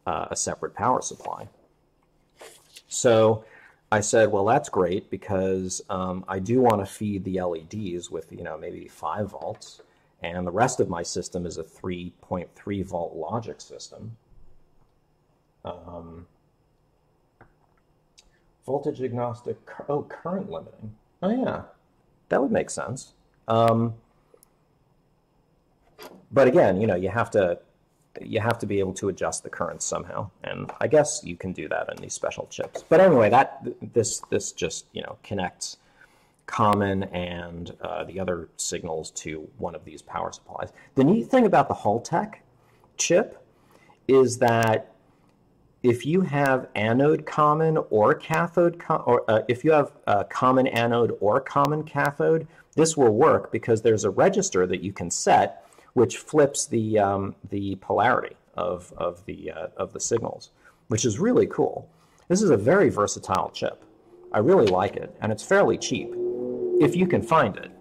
a separate power supply. So I said, well, that's great, because I do want to feed the LEDs with, you know, maybe 5 volts, and the rest of my system is a 3.3 volt logic system. Voltage agnostic, oh, current limiting. Oh yeah, that would make sense. But again, you know, you have to be able to adjust the currents somehow, and I guess you can do that in these special chips. But anyway, this just, you know, connects common and the other signals to one of these power supplies. The neat thing about the Haltech chip is that if you have anode common or cathode, if you have common anode or common cathode, this will work because there's a register that you can set which flips the polarity of the signals, which is really cool. This is a very versatile chip. I really like it, and it's fairly cheap if you can find it.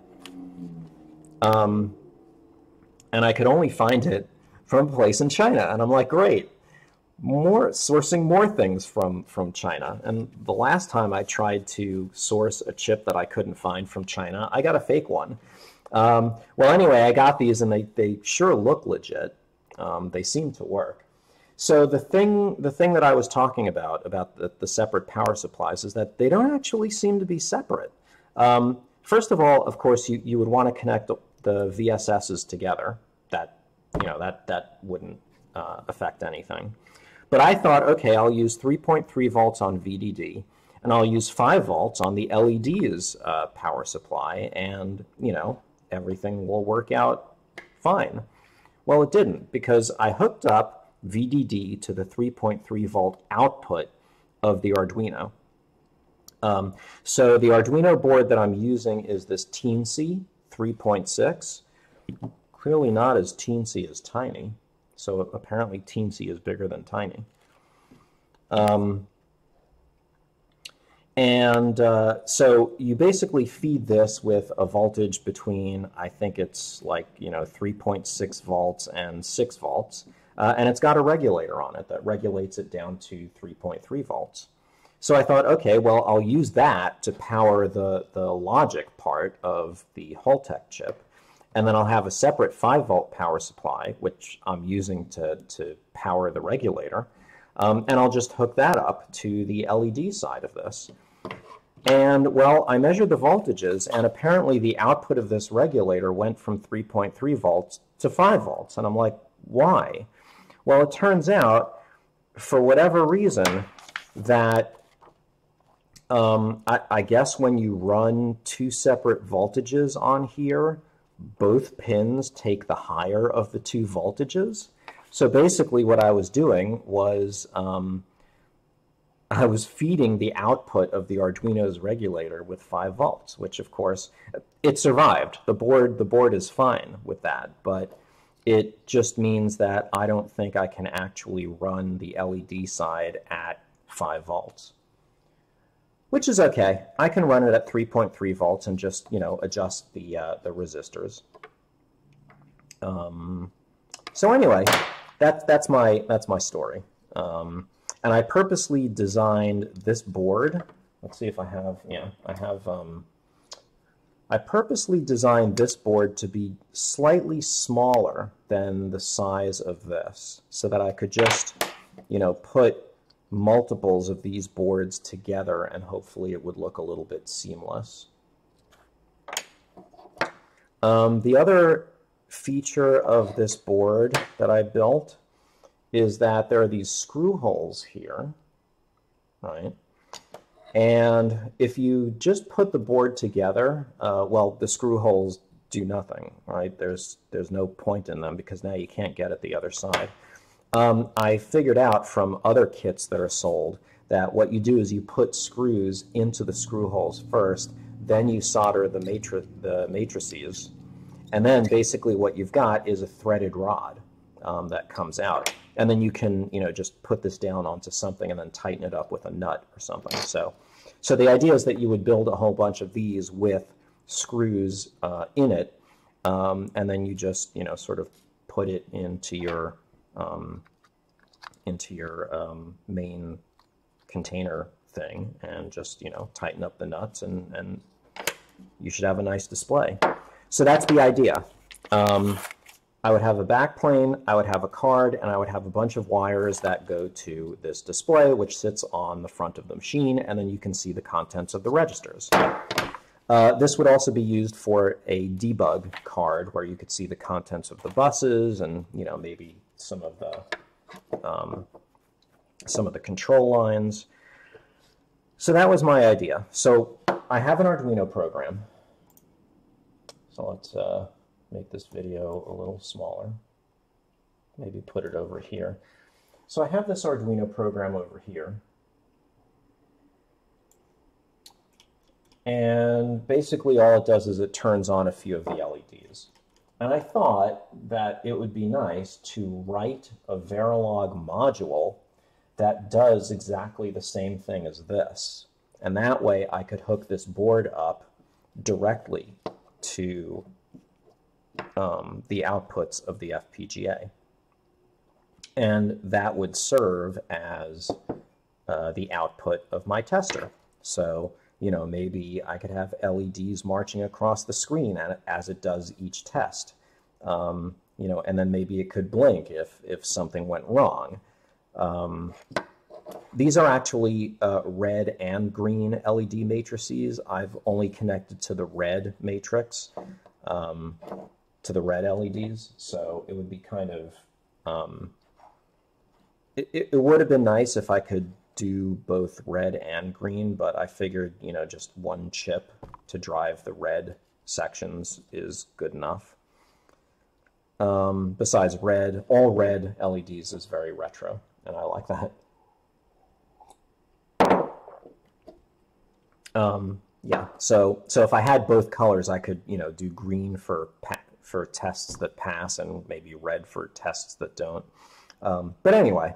And I could only find it from a place in China, and I'm like, great. Sourcing more things from China. And the last time I tried to source a chip that I couldn't find from China, I got a fake one. Well, anyway, I got these, and they sure look legit. They seem to work. So the thing that I was talking about the separate power supplies is that they don't actually seem to be separate. First of all, of course, you would want to connect the VSSs together. That, you know, that wouldn't affect anything. But I thought, okay, I'll use 3.3 volts on VDD, and I'll use 5 volts on the LED's power supply, and, you know, everything will work out fine. Well, it didn't, because I hooked up VDD to the 3.3 volt output of the Arduino. So the Arduino board that I'm using is this Teensy 3.6, clearly not as teensy as Tiny. So apparently teensy is bigger than Tiny. So you basically feed this with a voltage between, I think it's like, you know, 3.6 volts and 6 volts. And it's got a regulator on it that regulates it down to 3.3 volts. So I thought, okay, well, I'll use that to power the logic part of the Haltech chip. And then I'll have a separate 5 volt power supply, which I'm using to power the regulator. And I'll just hook that up to the LED side of this. And, well, I measured the voltages, and apparently the output of this regulator went from 3.3 volts to 5 volts. And I'm like, why? Well, it turns out, for whatever reason, that I guess when you run 2 separate voltages on here, both pins take the higher of the 2 voltages. So basically what I was doing was I was feeding the output of the Arduino's regulator with 5 volts, which of course, it survived. The board is fine with that, but it just means that I don't think I can actually run the LED side at 5 volts. Which is okay. I can run it at 3.3 volts and just, you know, adjust the resistors. So anyway, that's my story. And I purposely designed this board. Let's see if I have, yeah, I have, I purposely designed this board to be slightly smaller than the size of this so that I could just, you know, put multiples of these boards together and hopefully it would look a little bit seamless. The other feature of this board that I built is that there are these screw holes here, right? And if you just put the board together, well, the screw holes do nothing, right? There's no point in them because now you can't get at the other side. I figured out from other kits that are sold that what you do is you put screws into the screw holes first, then you solder the matrices, and then basically what you've got is a threaded rod that comes out. And then you can, you know, just put this down onto something and then tighten it up with a nut or something. So the idea is that you would build a whole bunch of these with screws in it, and then you just, you know, sort of put it into your main container thing and just, you know, tighten up the nuts and you should have a nice display. So that's the idea. I would have a backplane, I would have a card, and I would have a bunch of wires that go to this display, which sits on the front of the machine, and then you can see the contents of the registers. This would also be used for a debug card where you could see the contents of the buses and, you know, maybe some of the control lines. So that was my idea. So I have an Arduino program. So let's make this video a little smaller. Maybe put it over here. So I have this Arduino program over here. And basically all it does is it turns on a few of the LEDs. And I thought that it would be nice to write a Verilog module that does exactly the same thing as this. And that way I could hook this board up directly to the outputs of the FPGA. And that would serve as the output of my tester. So, you know, maybe I could have LEDs marching across the screen as it does each test. You know, and then maybe it could blink if something went wrong. These are actually red and green LED matrices. I've only connected to the red matrix, to the red LEDs, so it would be kind of, it would have been nice if I could do both red and green, but I figured, you know, just one chip to drive the red sections is good enough. Besides red, all red LEDs is very retro, and I like that. Yeah, so if I had both colors, I could, you know, do green for tests that pass and maybe red for tests that don't. But anyway,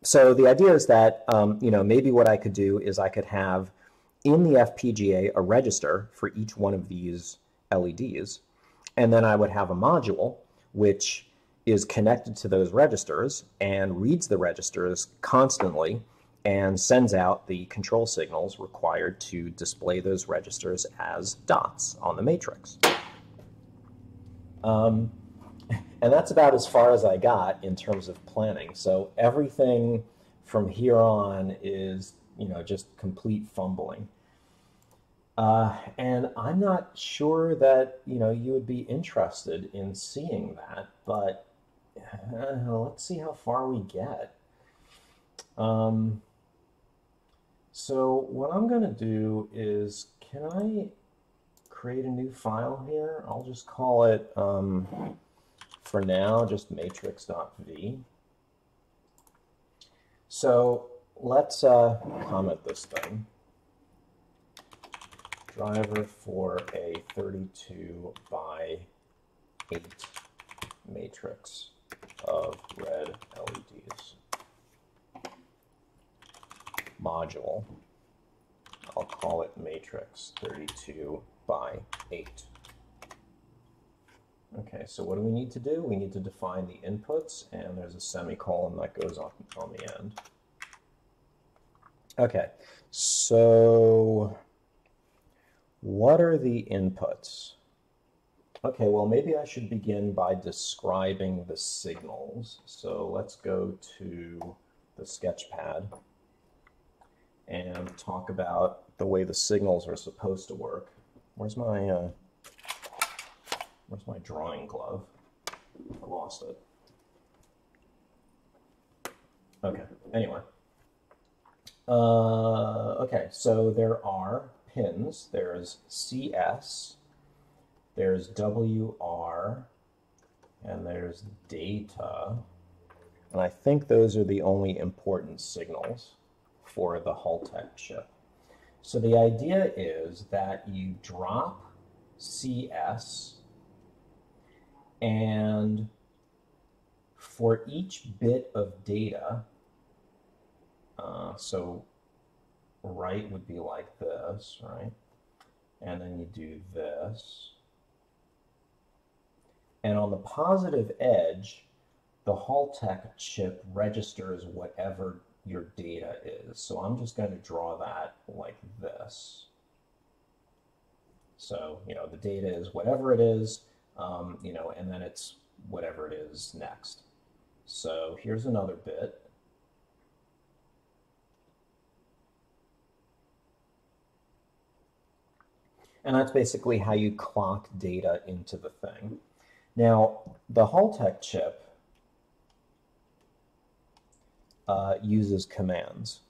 so the idea is that, you know, maybe what I could do is I could have in the FPGA a register for each one of these LEDs, and then I would have a module which is connected to those registers and reads the registers constantly and sends out the control signals required to display those registers as dots on the matrix. And that's about as far as I got in terms of planning. So everything from here on is, you know, just complete fumbling. And I'm not sure that, you know, you would be interested in seeing that, but let's see how far we get. So what I'm going to do is, can I create a new file here? I'll just call it, for now, just matrix.v. So let's comment this thing. Driver for a 32 by 8 matrix of red LEDs. Module. I'll call it matrix 32 by 8. Okay, so what do we need to do? We need to define the inputs, and there's a semicolon that goes on the end. Okay, so what are the inputs? Okay, well, maybe I should begin by describing the signals. So let's go to the Sketchpad and talk about the way the signals are supposed to work. Where's my drawing glove? I lost it. Okay, anyway. Okay, so there are pins. There's CS, there's WR, and there's data. And I think those are the only important signals for the Haltech chip. So the idea is that you drop CS, and for each bit of data, so right would be like this, right? And then you do this. And on the positive edge, the Haltech chip registers whatever your data is. So I'm just going to draw that like this. So, you know, the data is whatever it is, you know, and then it's whatever it is next. So here's another bit. And that's basically how you clock data into the thing. Now, the Haltech chip uses commands.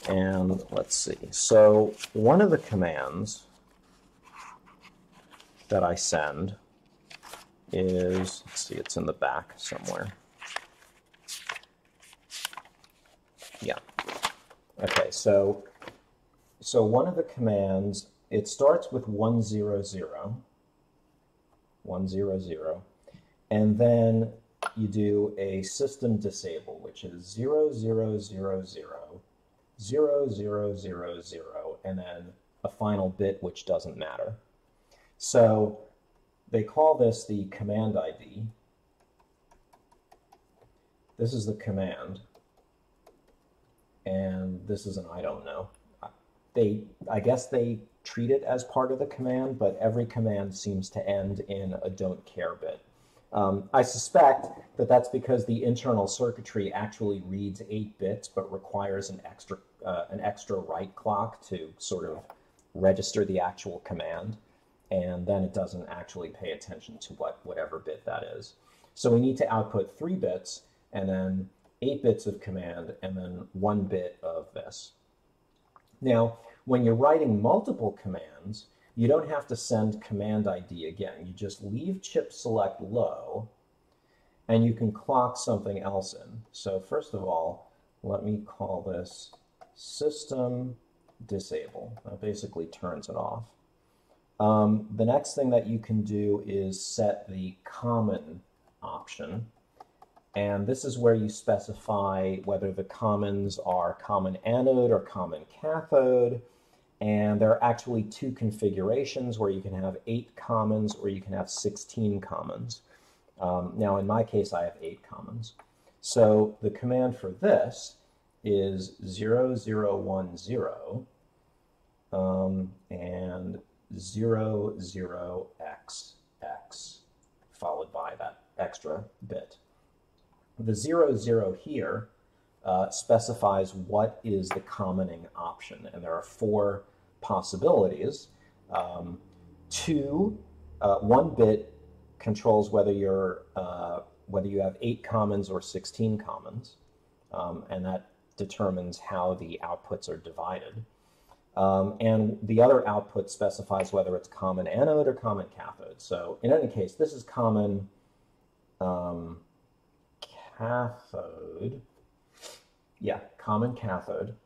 And let's see. So one of the commands that I send is, let's see, it's in the back somewhere. Yeah. Okay, so one of the commands, it starts with 100, 100, and then you do a system disable, which is 0000, 0000, and then a final bit which doesn't matter. So they call this the command ID. This is the command, and this is an I don't know. I guess they treat it as part of the command, but every command seems to end in a don't care bit. I suspect that that's because the internal circuitry actually reads 8 bits, but requires an extra write clock to sort of register the actual command, and then it doesn't actually pay attention to whatever bit that is. So we need to output 3 bits, and then 8 bits of command, and then 1 bit of this. Now, when you're writing multiple commands, you don't have to send command ID again. You just leave chip select low, and you can clock something else in. So first of all, let me call this system disable. That basically turns it off. The next thing that you can do is set the common option. And this is where you specify whether the commons are common anode or common cathode. And there are actually 2 configurations where you can have 8 commons or you can have 16 commons. Now, in my case, I have 8 commons. So the command for this is 0010 and 00XX followed by that extra bit. The 00 here specifies what is the commoning option, and there are 4 possibilities. 1 bit controls whether you have 8 commons or 16 commons, and that determines how the outputs are divided. And the other output specifies whether it's common anode or common cathode. So in any case, this is common cathode. Yeah, common cathode,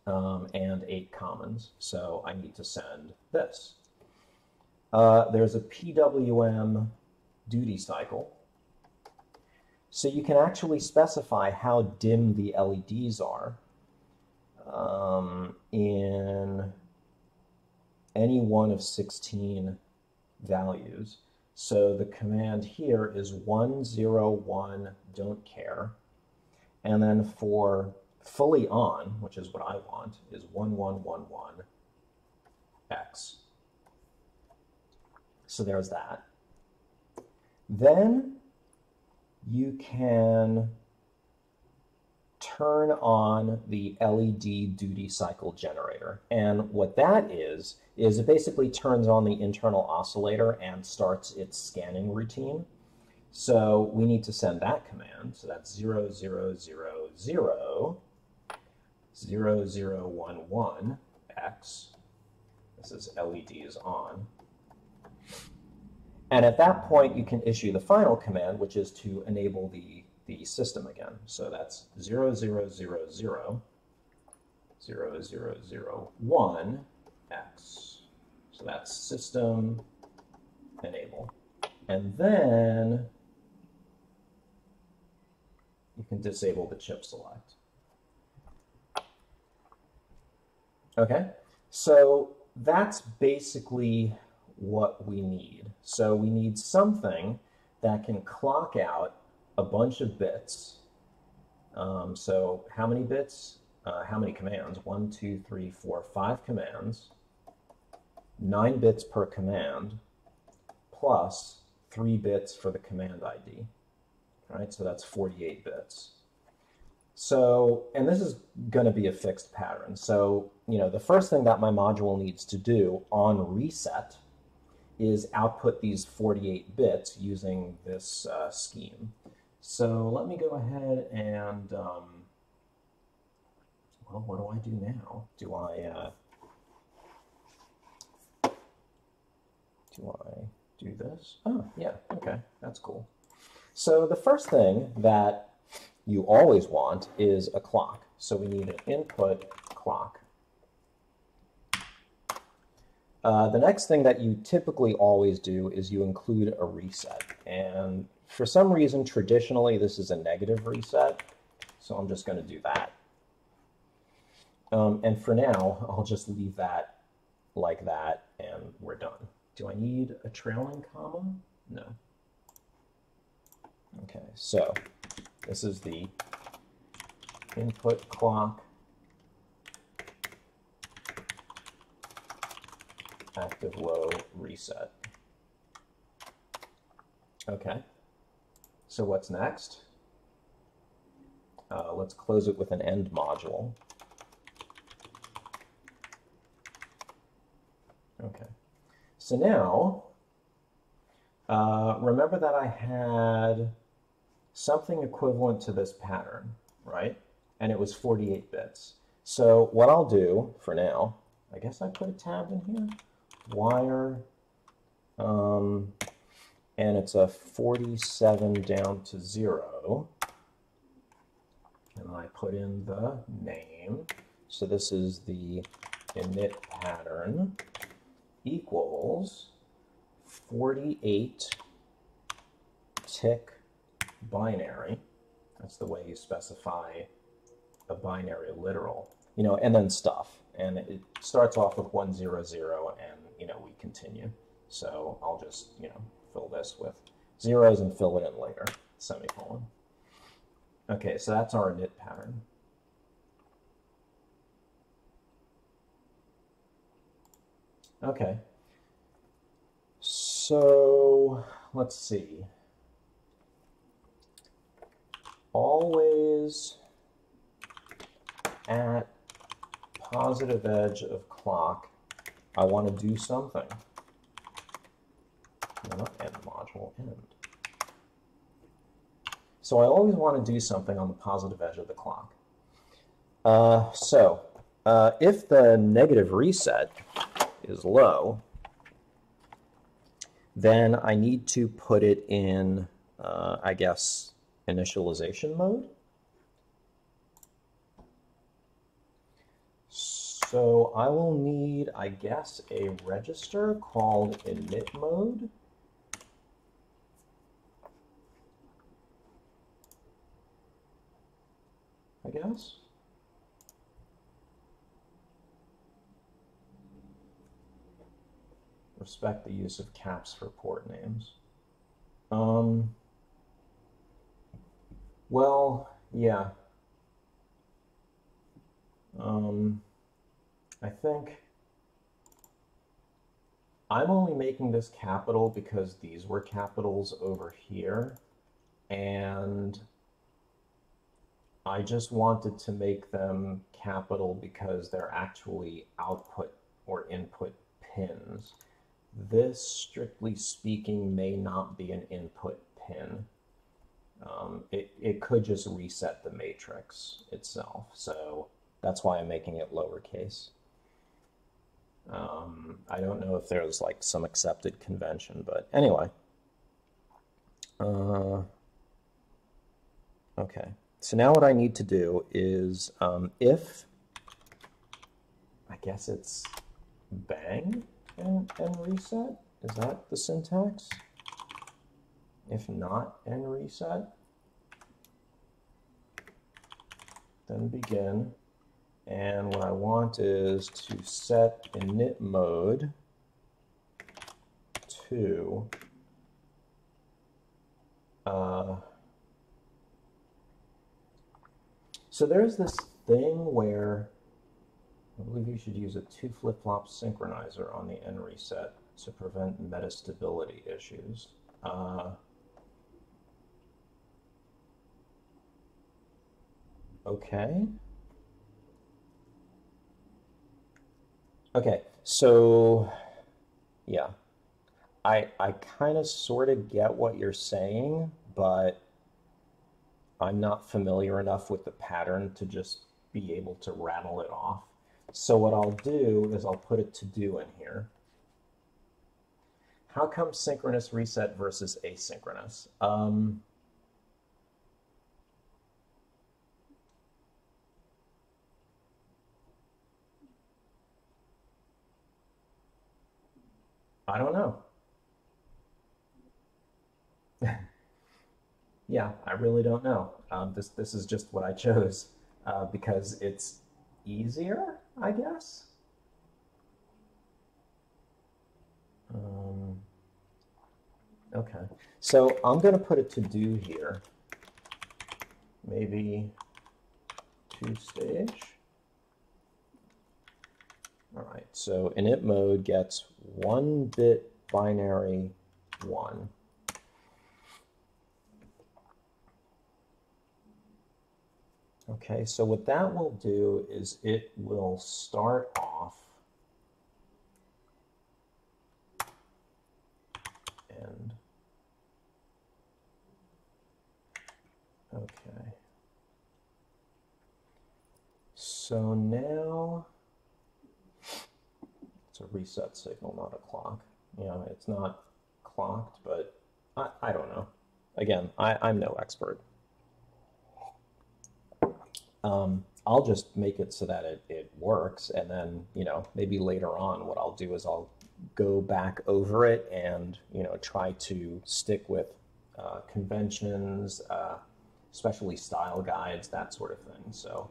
and 8 commons. So I need to send this. There's a Pwm Duty Cycle. So you can actually specify how dim the LEDs are in any one of 16 values. So the command here is 101 don't care. And then for fully on, which is what I want, is 1111 X. So there's that. Then you can turn on the LED duty cycle generator. And what that is it basically turns on the internal oscillator and starts its scanning routine. So we need to send that command. So that's 0000 X. This is LED is on. And at that point, you can issue the final command, which is to enable the system again. So that's 0000 X. So that's system enable. And then you can disable the chip select. Okay, so that's basically what we need. So we need something that can clock out a bunch of bits. So how many bits? How many commands? 1, 2, 3, 4, 5 commands. 9 bits per command, plus 3 bits for the command ID. All right, so that's 48 bits. So, and this is going to be a fixed pattern. So, you know, the first thing that my module needs to do on reset is output these 48 bits using this scheme. So let me go ahead and, well, what do I do now? Do I do this? Oh, yeah, okay, that's cool. So the first thing that you always want is a clock. So we need an input clock. The next thing that you typically always do is you include a reset. And for some reason, traditionally, this is a negative reset. So I'm just going to do that. And for now, I'll just leave that like that, and we're done. Do I need a trailing comma? No. Okay, so this is the input clock, active low reset. Okay, so what's next? Let's close it with an end module. Okay, so now, remember that I had something equivalent to this pattern, right? And it was 48 bits. So what I'll do for now, I guess I put a tab in here, wire, and it's a 47 down to 0. And I put in the name. So this is the init pattern equals 48 tick binary. That's the way you specify a binary literal, you know, and then stuff. And it starts off with 100, and, you know, we continue. So I'll just, you know, fill this with zeros and fill it in later, semicolon. Okay, so that's our init pattern. Okay, so let's see. Always at positive edge of clock, I want to do something. No, end module, end. So I always want to do something on the positive edge of the clock. If the negative reset is low, then I need to put it in, I guess, initialization mode. So I will need, I guess, a register called init mode. I guess. Respect the use of caps for port names. Well, yeah. I think I'm only making this capital because these were capitals over here, and I just wanted to make them capital because they're actually output or input pins. This, strictly speaking, may not be an input pin. It could just reset the matrix itself, so that's why I'm making it lowercase. I don't know if there's like some accepted convention, but anyway. Okay, so now what I need to do is if, I guess it's bang and reset, is that the syntax? If not and reset, then begin. And what I want is to set init mode to so there's this thing where I believe you should use a 2 flip-flop synchronizer on the N reset to prevent metastability issues. Okay. Okay, so yeah, I kind of sort of get what you're saying, but I'm not familiar enough with the pattern to just be able to rattle it off. So what I'll do is I'll put a to-do in here. How come synchronous reset versus asynchronous? I don't know. Yeah, I really don't know. This is just what I chose because it's easier, I guess. Okay, so I'm going to put a to-do here. Maybe 2-stage. All right, so init mode gets 1-bit binary 1. Okay, so what that will do is it will start off and okay. So now it's a reset signal, not a clock. You know, it's not clocked, but I don't know. Again, I'm no expert. I'll just make it so that it works, and then, you know, maybe later on what I'll do is I'll go back over it and, you know, try to stick with conventions, especially style guides, that sort of thing. So,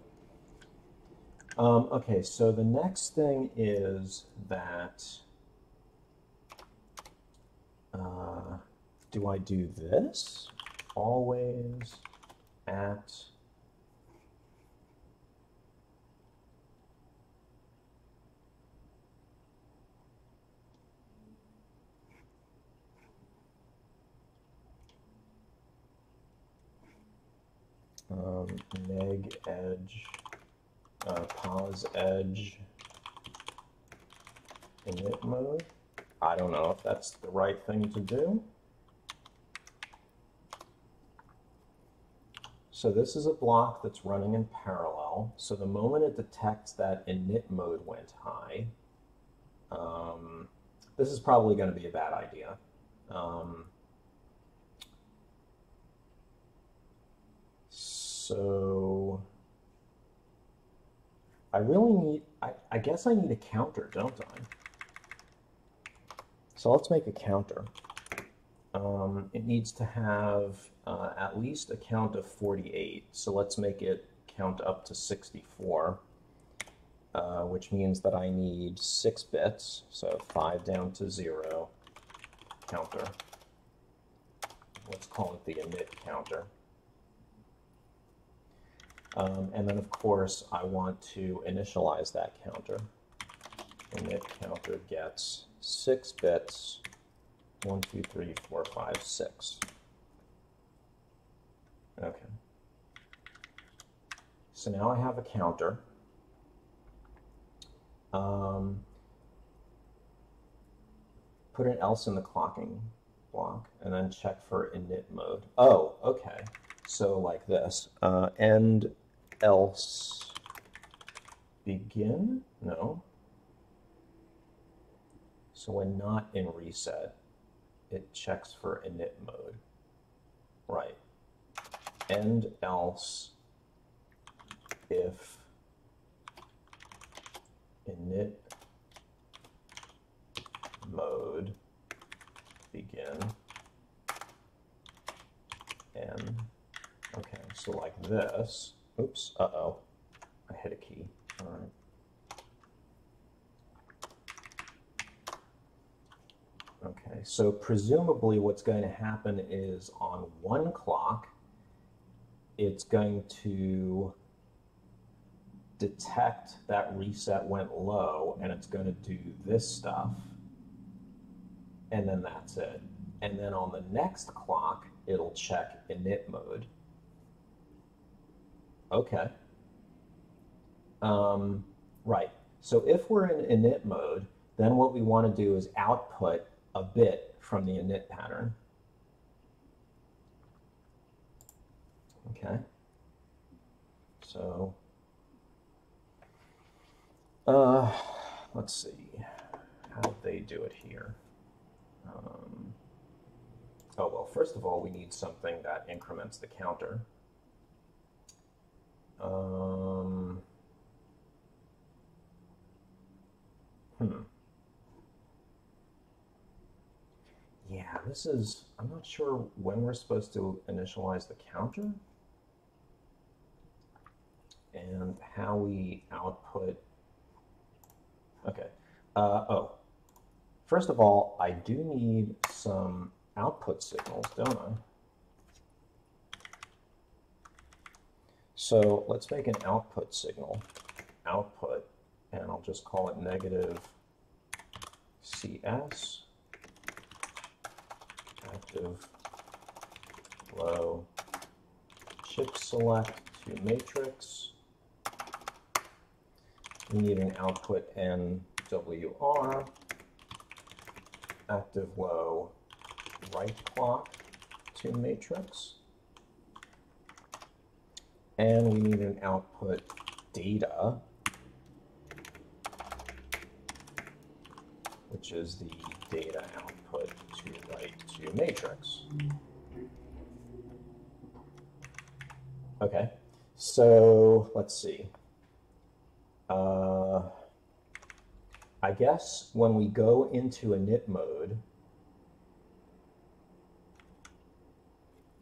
okay, so the next thing is that, do I do this? Always at neg edge, pause edge, init mode. I don't know if that's the right thing to do. So this is a block that's running in parallel. So the moment it detects that init mode went high, this is probably going to be a bad idea. So I really need, I guess I need a counter, don't I? So let's make a counter. It needs to have at least a count of 48. So let's make it count up to 64. which means that I need 6 bits, so 5 down to 0 counter. Let's call it the init counter. And then, of course, I want to initialize that counter. Init counter gets 6 bits, 1, 2, 3, 4, 5, 6. Okay. So now I have a counter. Put an else in the clocking block, and then check for init mode. Oh, okay. So like this. End else begin? No. So when not in reset, it checks for init mode. Right. End else if init mode begin and okay, so like this. Oops, uh-oh, I hit a key. All right. Okay, so presumably what's going to happen is on 1 clock, it's going to detect that reset went low, and it's going to do this stuff, and then that's it. And then on the next clock, it'll check init mode. Okay. Right. So if we're in init mode, then what we want to do is output a bit from the init pattern. Okay. So let's see, how did they do it here? Oh, well, first of all, we need something that increments the counter. Yeah, this is, I'm not sure when we're supposed to initialize the counter and how we output. Okay. Oh, first of all, I do need some output signals, don't I? So let's make an output signal, output, and I'll just call it negative CS, active low chip select to matrix. We need an output NWR, active low right clock to matrix. And we need an output data, which is the data output to write to matrix. Okay, so let's see. I guess when we go into init mode,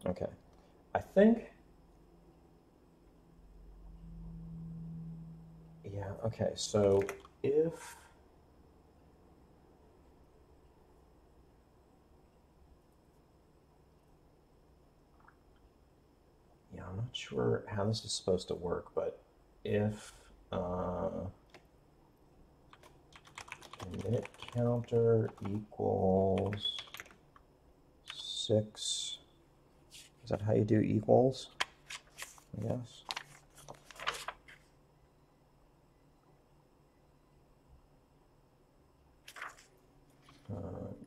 okay, I think, yeah, okay, so if, yeah, I'm not sure how this is supposed to work, but if init counter equals 6, is that how you do equals, I guess?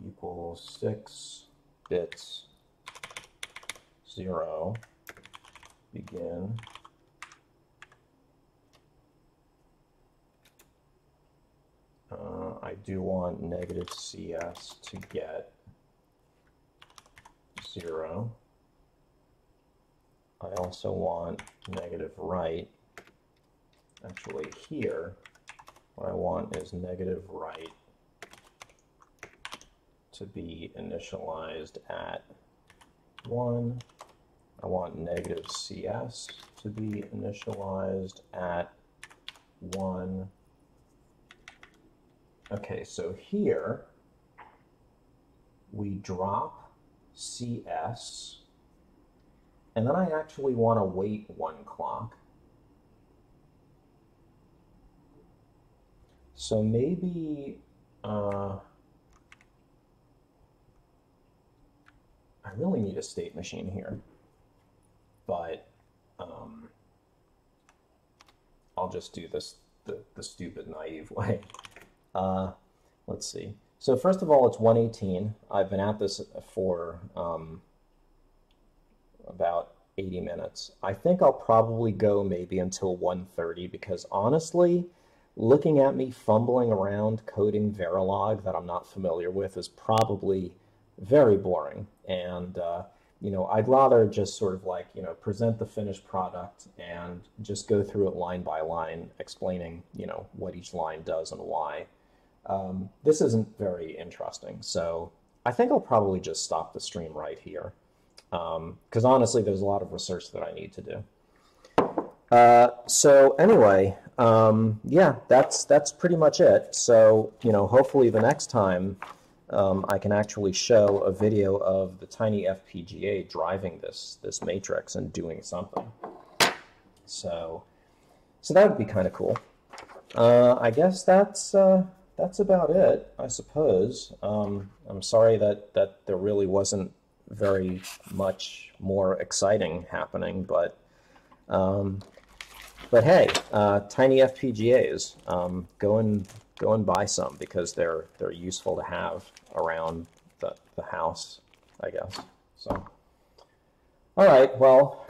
Equals 6 bits 0 begin. I do want negative CS to get 0. I also want negative right. Actually, here, what I want is negative right to be initialized at 1. I want negative CS to be initialized at 1. Okay, so here we drop CS, and then I actually want to wait 1 clock. So maybe I really need a state machine here, but I'll just do this the stupid, naive way. Let's see. So first of all, it's 1:18. I've been at this for about 80 minutes. I think I'll probably go maybe until 1:30 because honestly, looking at me fumbling around coding Verilog that I'm not familiar with is probably very boring. And you know, I'd rather just sort of like, you know, present the finished product and just go through it line by line, explaining, you know, what each line does and why. This isn't very interesting, so I think I'll probably just stop the stream right here, because honestly, there's a lot of research that I need to do. So anyway, yeah, that's pretty much it. So, you know, hopefully the next time I can actually show a video of the TinyFPGA driving this matrix and doing something. So that would be kind of cool. I guess that's about it, I suppose. I'm sorry that there really wasn't very much more exciting happening, but hey, TinyFPGAs, go and buy some because they're useful to have around the house, I guess. So, all right, well,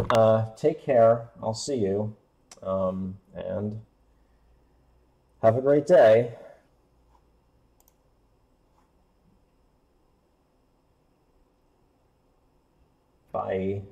take care. I'll see you, and have a great day. Bye.